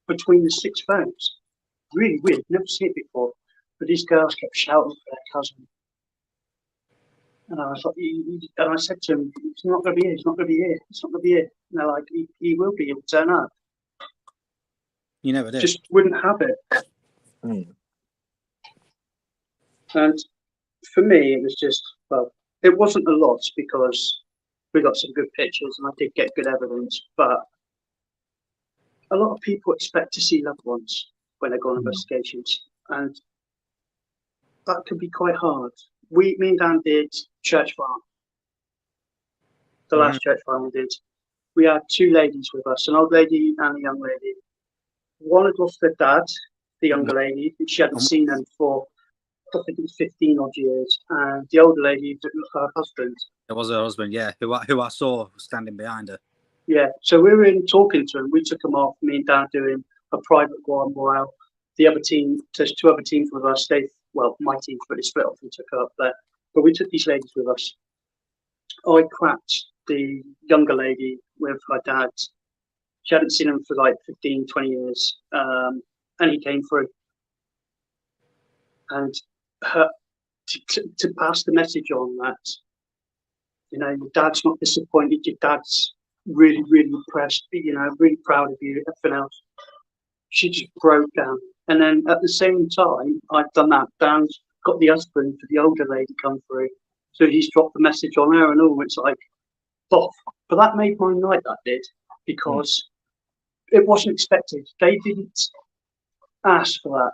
between the 6 phones. Really weird, never seen it before. But these girls kept shouting for their cousin. And I was like, and I said to him, he's not going to be here, he's not going to be here, he's not going to be here. And they're like, he will be, he'll turn up. You never did. Just wouldn't have it. Mm. And for me, it was just, well, it wasn't a lot because we got some good pictures and I did get good evidence, but a lot of people expect to see loved ones when they go on investigations, and that can be quite hard. Me and Dan did Church Farm, the last Church Farm we did. We had 2 ladies with us, an old lady and a young lady. One had lost her dad, the younger lady, she hadn't seen him for, I think it was 15 odd years, and the older lady was her husband. It was her husband, yeah, who I saw standing behind her. Yeah, so we were in talking to him. We took him off, me and Dan doing a private one while the other team, there's 2 other teams with us. My team fully split off and took her up there. But we took these ladies with us. I cracked the younger lady with her dad. She hadn't seen him for like 15, 20 years. And he came through. And to pass the message on that, you know, your dad's not disappointed, your dad's really, really impressed, you know, really proud of you, everything else. She just broke down. And then at the same time, I'd done that. Dan's got the husband for the older lady come through, So he's dropped the message on her and all. It's like, off. But that made my night, that did, because it wasn't expected. They didn't ask for that.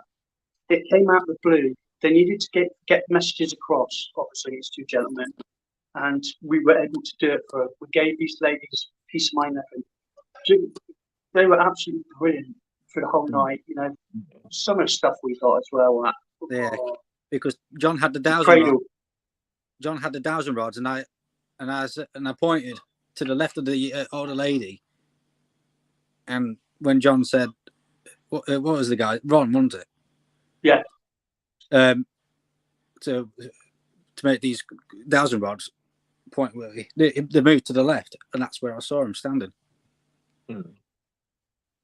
It came out of the blue. They needed to get messages across, obviously, it's two gentlemen. And we were able to do it for her. We gave these ladies peace of mind. They were absolutely brilliant for the whole night. You know, some of the stuff we got as well. Yeah, because John had the dowsing Cradle. rod. John had the dowsing rods, and I pointed to the left of the older lady. And when John said, "What was the guy? Ron, wasn't it?" Yeah. To make these dowsing rods point where they moved to the left, and that's where I saw him standing.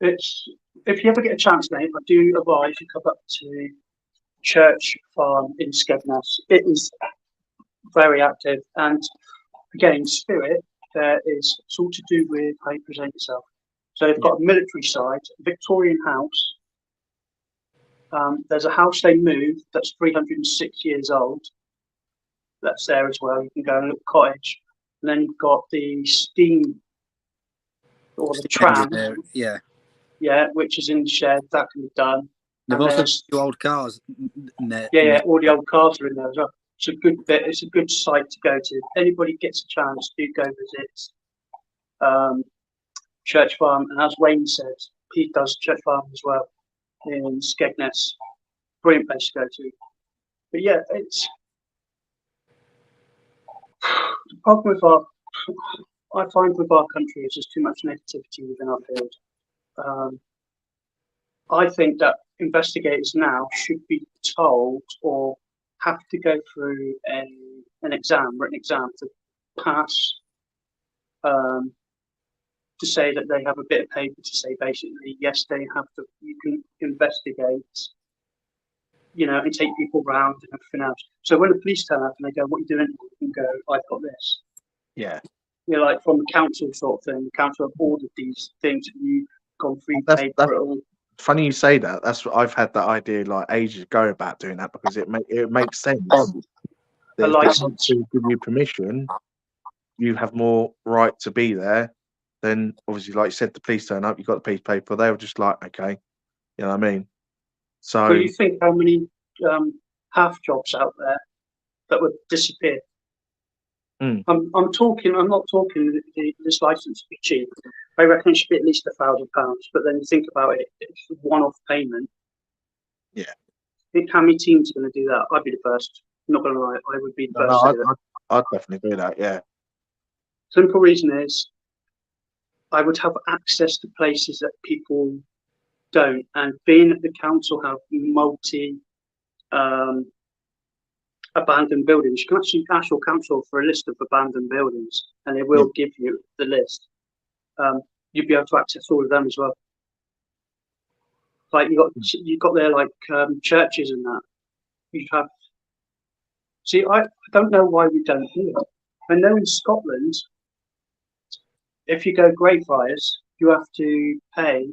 It's if you ever get a chance, mate, I do advise you come up to Church Farm in Skegness. It is very active, and again, spirit there is it's all to do with how you present yourself. So they've got a military side, a Victorian house. There's a house they moved that's 306 years old. That's there as well. You can go in a little cottage, and then you've got the steam or the tram. Yeah, which is in the shed. That can be done. They've And also there's- got old cars. all the old cars are in there as well. It's a good bit. It's a good site to go to. If anybody gets a chance, do go visit Church Farm. And as Wayne said, he does Church Farm as well in Skegness. Brilliant place to go to. But yeah, it's the problem with I find with our country is there's too much negativity within our field. I think that investigators now should be told or have to go through an written exam to pass, to say that they have a bit of paper to say basically, yes, they have to, you can investigate, you know, and take people round and everything else. So when the police turn up and they go, what are you doing? You can go, I've got this. Yeah. You know, like from the council sort of thing, the council have ordered these things and you've gone through paper. That's funny you say that. That's what I've had that idea like ages ago about doing that because it makes sense. A license to give you permission, you have more right to be there than obviously, like you said, the police turn up, you've got the piece of paper, they were just like, okay, you know what I mean? So you think how many half jobs out there that would disappear? I'm not talking this license to be cheap. I reckon it should be at least £1,000. But then you think about it, it's a one-off payment. Yeah. Think how many teams are going to do that? I'd be the first. I'm not going to lie, I would be the first to do that. I'd definitely do that, yeah. Simple reason is I would have access to places that people don't. And being that the council have abandoned buildings, you can actually ask your council for a list of abandoned buildings and they will give you the list. You'd be able to access all of them as well. Like you got there like churches and that. You have. See, I don't know why we don't do it. I know in Scotland, if you go Greyfriars, you have to pay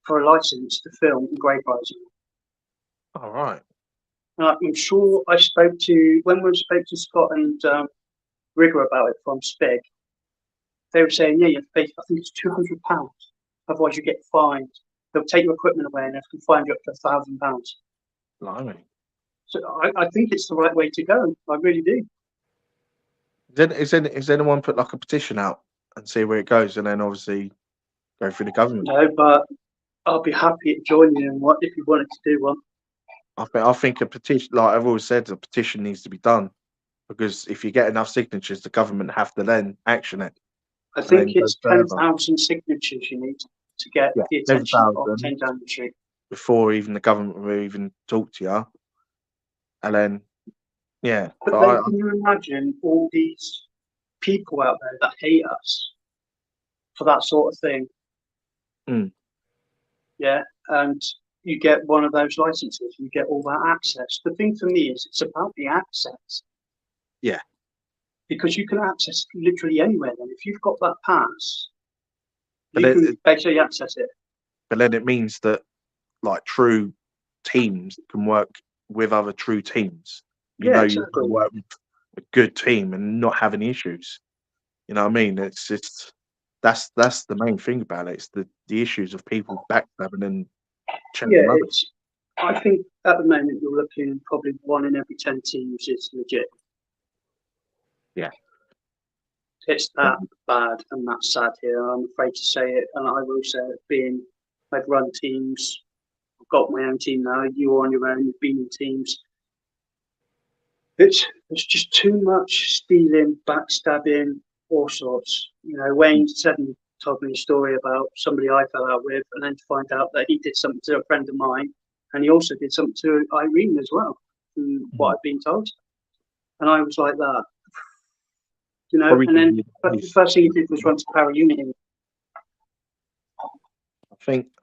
for a license to film in Greyfriars. All right. I'm sure when we spoke to Scott and Rigger about it from Spig, they were saying, yeah, you have to pay, I think it's £200. Otherwise you get fined. They'll take your equipment away and they can fine you up to £1,000. Blimey. So I think it's the right way to go. I really do. Is anyone put like a petition out and see where it goes and then obviously go through the government? No, but I'll be happy to join you in if you wanted to do one. I think a petition, like I've always said, a petition needs to be done because if you get enough signatures, the government have to then action it. I think it's 10,000 signatures you need to get the attention of 10 Downing Street before even the government will even talk to you. And then, yeah. But then can you imagine all these people out there that hate us for that sort of thing? Yeah, and you get one of those licenses, you get all that access. The thing for me is it's about the access. Yeah. Because you can access literally anywhere then. If you've got that pass, you can basically access it. But then it means that like true teams can work with other true teams. You know, exactly. you work a good team and not have any issues. You know what I mean? It's just that's the main thing about it. It's the issues of people backstabbing and chatting Yeah, rubbish. it's. I think at the moment you're looking probably 1 in every 10 teams is legit. Yeah. It's that bad and that sad here. I'm afraid to say it, and I will say it. Being I've run teams, I've got my own team now. You're on your own. You've been in teams. It's just too much stealing, backstabbing, all sorts. You know, Wayne told me a story about somebody I fell out with, and then to find out that he did something to a friend of mine, and he also did something to Irene as well, from what I've been told. And I was like that, you know. Probably And then because the first thing he did was run to Para Unity.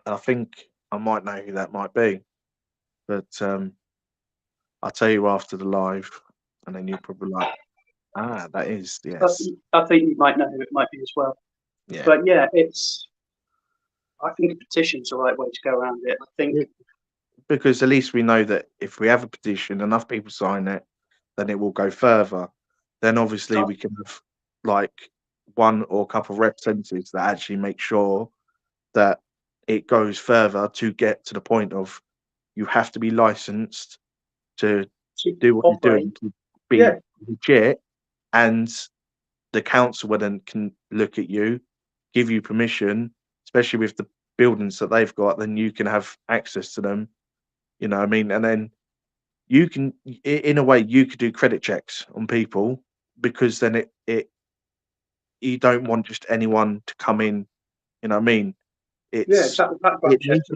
I think I might know who that might be, but I'll tell you after the live, and then you're probably like, that is yes, I think you might know who it might be as well. yeah. But yeah, I think a petition's the right way to go around it. I think. Yeah. Because at least we know that if we have a petition, enough people sign it, then it will go further. Then obviously we can have like one or a couple of representatives that actually make sure that it goes further to get to the point of you have to be licensed to do what you're doing to be legit, and the council then can look at you, give you permission, especially with the buildings that they've got, then you can have access to them. You know what I mean? And then you can, in a way, you could do credit checks on people, because then you don't want just anyone to come in. You know what I mean? It needs to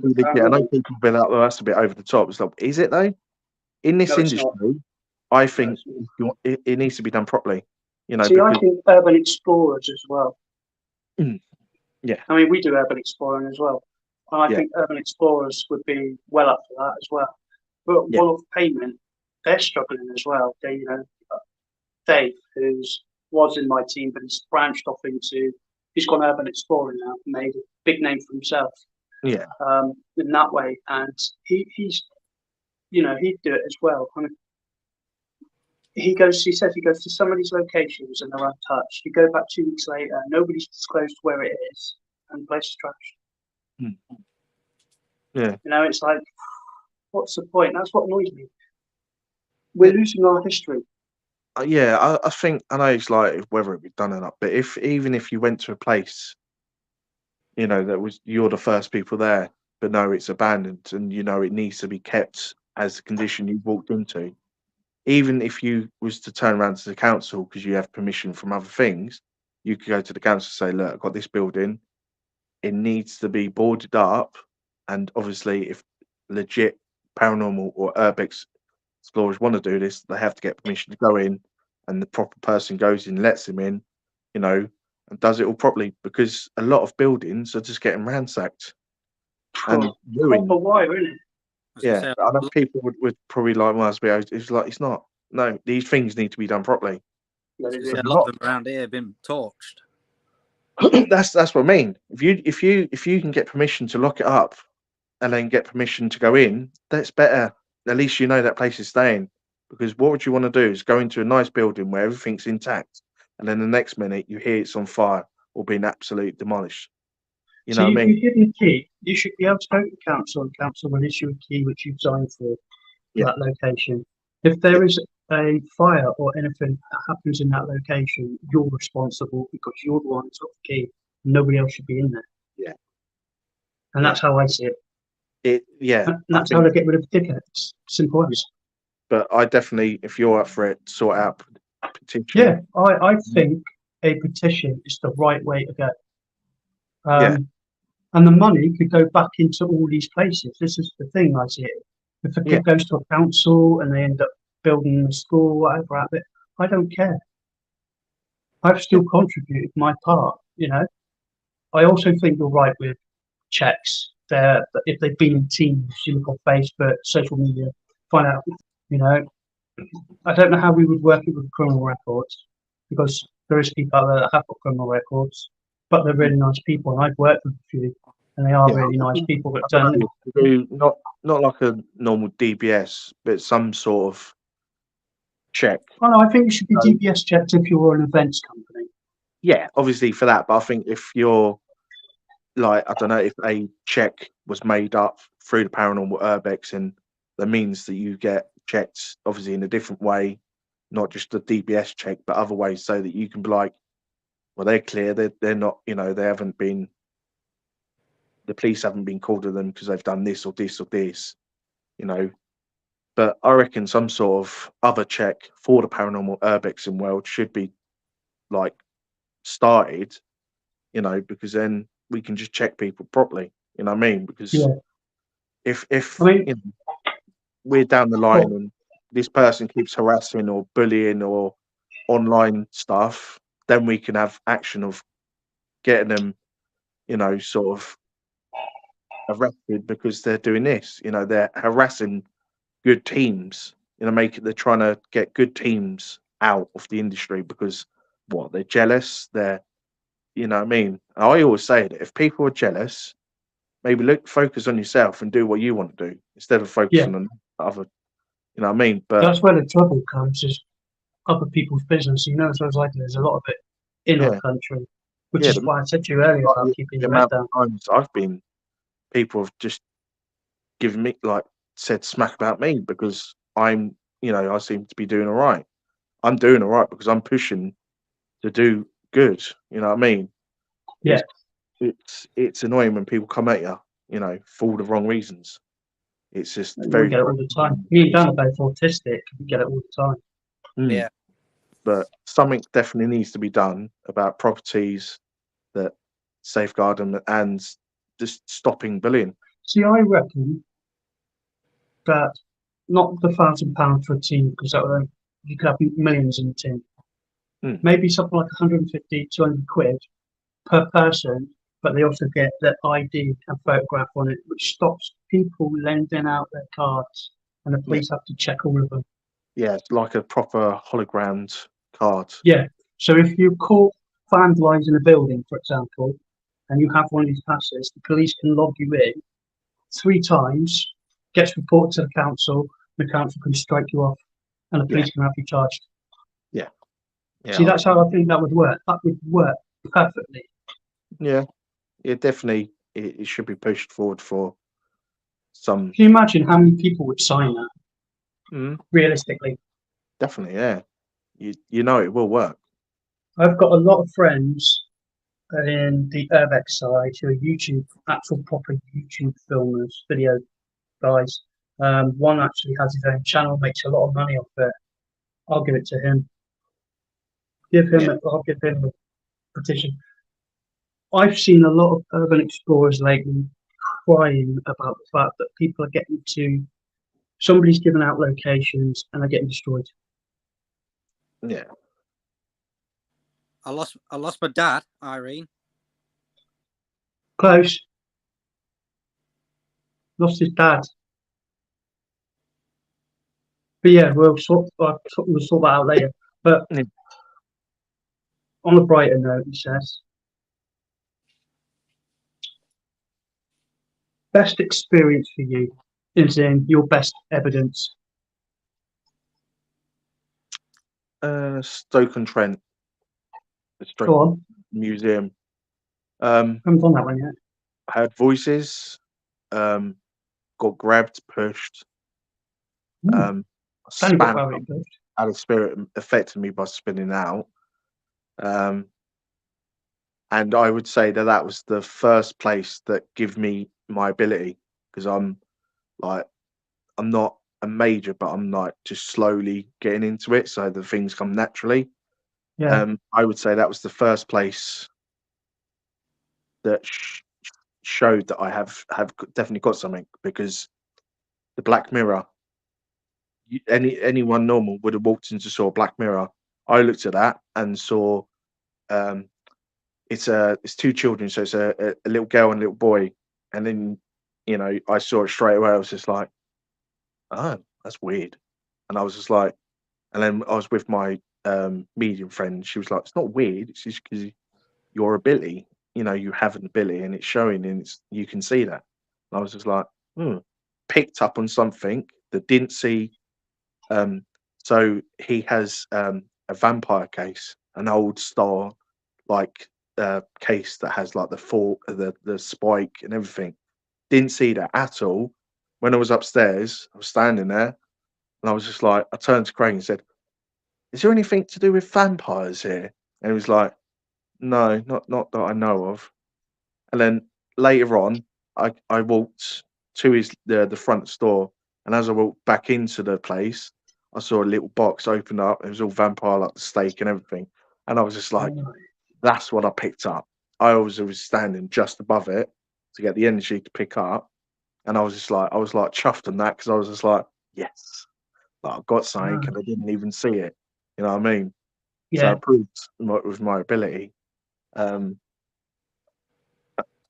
be legit. I know people have been like, "Oh, that's a bit over the top." It's like, is it though? In this industry, I think it needs to be done properly. You know, I think urban explorers as well. Yeah. I mean, we do urban exploring as well, and I think urban explorers would be well up for that as well. But one-off payment, they're struggling as well. They, you know, Dave, was in my team, but he's branched off into. He's gone urban exploring now, made a big name for himself. Yeah. In that way, and he's, you know, he'd do it as well. I mean, he says he goes to some of these locations and they're untouched. You go back 2 weeks later, nobody's disclosed where it is, and the place is trashed. Yeah. You know, it's like, what's the point? That's what annoys me. We're losing our history. Yeah, I think, I know it's like whether it be done or not, but even if you went to a place, you know, you're the first people there, but no, it's abandoned, and you know it needs to be kept as the condition you walked into. Even if you was to turn around to the council because you have permission from other things, you could go to the council and say, "Look, I've got this building. It needs to be boarded up, and obviously, if legit paranormal or urbex explorers want to do this, they have to get permission to go in, and the proper person goes in, lets them in, you know, and does it all properly, because a lot of buildings are just getting ransacked and ruined." Proper wire, isn't it? Yeah, I know people would probably like, well, it's like, it's not. No, these things need to be done properly. A lot of them around here have been torched. That's what I mean. If you can get permission to lock it up and then get permission to go in, that's better. At least you know that place is staying. Because what would you want to do is go into a nice building where everything's intact, and then the next minute you hear it's on fire or being absolutely demolished. You know what I mean? If you give a key, you should be able to go to council, and council will issue a key which you've signed for that location. If there is a fire or anything that happens in that location, you're responsible because you're the one who's got the key. Nobody else should be in there. Yeah. And that's how I see it. And that's how to get rid of the tickets. Simple as. But I definitely, if you're up for it, sort out a petition. Yeah, I think a petition is the right way to go. And the money could go back into all these places. This is the thing I see it. If a kid goes to a council and they end up building a school, whatever out of it, I don't care. I've still contributed my part, you know. I also think you're right with checks. If they've been in teams, you look on Facebook, social media, find out, you know. I don't know how we would work it with criminal records, because there is people out there that have got criminal records, but they're really nice people, and I've worked with a few, and they are really nice people that don't. Not like a normal DBS, but some sort of check. Oh, no, I think it should be No. DBS checked if you're an events company. Yeah, obviously for that, but I think if you're like, I don't know, if a check was made up through the paranormal urbex, and that means that you get checked obviously in a different way, not just the DBS check, but other ways, so that you can be like, well, they're clear, they're not, they haven't been, the police haven't been called to them because they've done this or this or this, you know. But I reckon some sort of other check for the paranormal urbexing world should be like started, because then we can just check people properly. You know what I mean? Because Yeah. if I mean, we're down the line well, and this person keeps harassing or bullying or online stuff, then we can have action of getting them, sort of arrested because they're doing this. They're harassing good teams. They're trying to get good teams out of the industry because what, they're jealous. You know what I mean? I always say that if people are jealous, maybe focus on yourself and do what you want to do instead of yeah, focusing on other. You know what I mean? But that's where the trouble comes, is other people's business. You know, as well as I do, there's a lot of it in our yeah, country, which yeah. is why I said to you earlier Like about the, keeping the your head amount down. of times I've been, people have just given me like said smack about me because I seem to be doing all right. I'm doing all right because I'm pushing to do good. You know what I mean? Yeah, It's annoying when people come at you, for the wrong reasons. It's just we very get it all the time. Me and Dan are both autistic. We get it all the time. Mm. Yeah. But something definitely needs to be done about properties that safeguard them and just stopping bullying. See, I reckon that not the £1,000 for a team, because that would you could have millions in the team. Mm. Maybe something like 150, 200 quid per person, but they also get their ID and photograph on it, which stops people lending out their cards, and the Yeah, police have to check all of them. yeah, it's like a proper hologrammed card. Yeah. So if you're caught vandalising a building, for example, and you have one of these passes, the police can log you in 3 times, gets reported to the council can strike you off, and the Yeah, police can have you charged. yeah, yeah. See, that's how I think that would work. That would work perfectly. Yeah, it definitely it should be pushed forward for some. Can you imagine how many people would sign that Mm, realistically? definitely, yeah. You know it will work. I've got a lot of friends in the urbex side who are YouTube, actual proper YouTube filmers, video guys. One actually has his own channel, makes a lot of money off it. I'll give it to him. Yeah, I'll give him a petition. I've seen a lot of urban explorers lately crying about the fact that people are getting to somebody's given out locations and they're getting destroyed. yeah. I lost my dad, Irene. Close. Lost his dad. But yeah, we'll sort that out later. But Yeah. on a brighter note, he says, best experience for you is in your best evidence. Stoke-on-Trent, the Go Stoke on. Museum. I haven't done that one yet. Heard voices. Um, got grabbed, pushed. Danny got Span power pushed. out of spirit affected me by spinning out. And I would say that was the first place that gave me my ability because I'm not a major, but I'm like just slowly getting into it, so the things come naturally. Yeah. I would say that was the first place that showed that I have definitely got something because the Black Mirror. Anyone normal would have walked into saw Black Mirror. I looked at that and saw um, it's two children, so it's a little girl and a little boy, and then I saw it straight away. I was just like, oh, that's weird, and I was just like, and then I was with my medium friend. She was like, it's not weird. It's just because your ability, you have an ability, and it's showing, and you can see that. And I was just like, picked up on something that didn't see So he has a vampire case, an old style like case that has like the spike and everything. Didn't see that at all. When I was upstairs, I was standing there and I was just like, I turned to Craig and said, "Is there anything to do with vampires here?" And he was like, "No, not that I know of." And then later on, I walked to the front store, and as I walked back into the place, I saw a little box open up. It was all vampire, like the steak and everything, and I was just like, "That's what I picked up." I was standing just above it to get the energy to pick up, and I was like chuffed on that because I was just like, "Yes, like I've got something," and I didn't even see it. You know what I mean? So Yeah. it proved with my ability.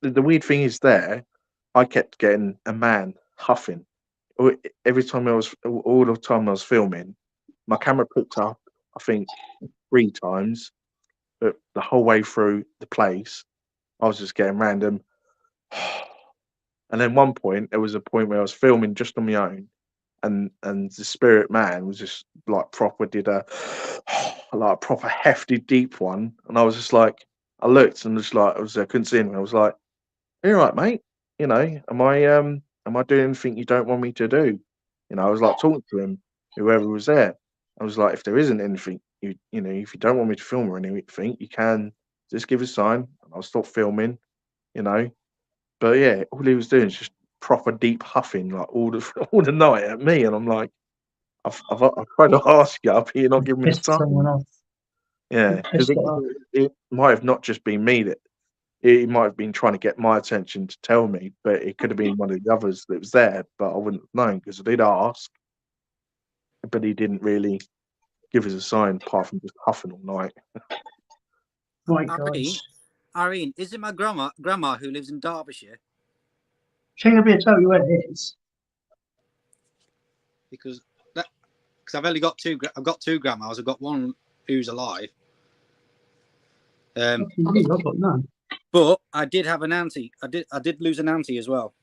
The weird thing is I kept getting a man huffing. Every time all the time I was filming, my camera picked up, I think, 3 times, but the whole way through the place, I was just getting random. And then one point, there was a point where I was filming just on my own, and the spirit man was just like proper did a like a proper hefty deep one, and I was just like, I looked and just like I couldn't see him. I was like, "You all right, mate? You know, am I doing anything you don't want me to do?" You know, I was like talking to him, whoever was there. I was like, if there isn't anything you know, if you don't want me to film or anything, you can just give a sign and I'll stop filming, you know. But yeah, all he was doing is just proper deep huffing like all the all the night at me, and I'm like, I've tried to ask you, but you're not giving me the Pissed someone time. off. Yeah, because Pissed it off. it might have not just been me that he might have been trying to get my attention to tell me, but it could have been one of the others that was there, but I wouldn't have known because I did ask, but he didn't really give us a sign apart from just huffing all night. My Irene, gosh. Irene, is it my grandma who lives in Derbyshire? Shane, I'll be able to tell you where it is. Because I've only got two. I've got two grandmas. I've got one who's alive. I've got none. But I did have an auntie. I did lose an auntie as well.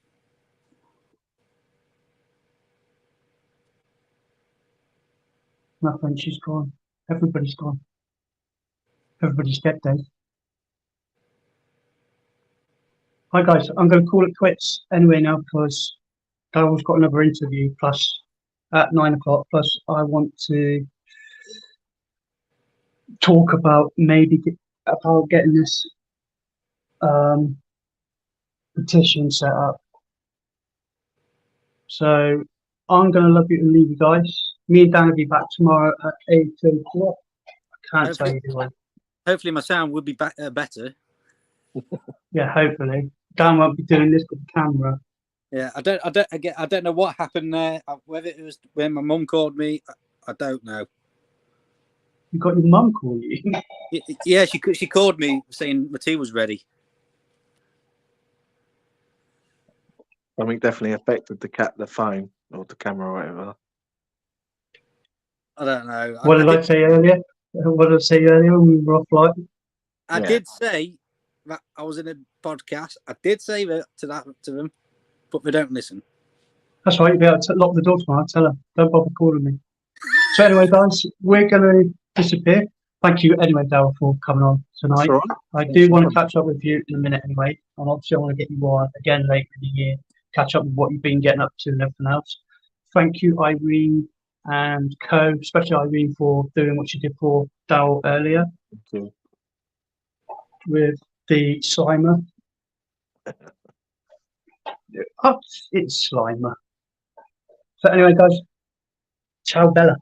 Nothing. She's gone. Everybody's gone. Everybody's dead, Dave. Hi guys, I'm going to call it quits anyway now because Daryl's got another interview plus at 9 o'clock. Plus, I want to talk about about getting this petition set up. So I'm going to love you and leave you guys. Me and Dan will be back tomorrow at 8 o'clock. I can't tell you why. Hopefully, my sound will be better. Yeah, hopefully. Dan won't be doing this with the camera. Yeah, I don't know what happened there. Whether it was when my mum called me, I don't know. You got your mum call you? Yeah, she called me saying my tea was ready. I think definitely affected the phone or the camera or whatever. I don't know. What did I say earlier? What did I say earlier when we were offline? I did say that I was in a podcast. I did say that to them, but they don't listen. That's right. You'll be able to lock the door tomorrow. Tell them. Don't bother calling me. So anyway, guys, we're going to disappear. Thank you anyway, Daryl, for coming on tonight. Right. I do want to catch up with you in a minute anyway. And obviously I want to get you on again later in the year, catch up with what you've been getting up to and everything else. Thank you, Irene and Co, especially Irene for doing what she did for Daryl earlier. Thank you. With the Slimer. Oh, it's Slimer. So anyway, guys, ciao Bella.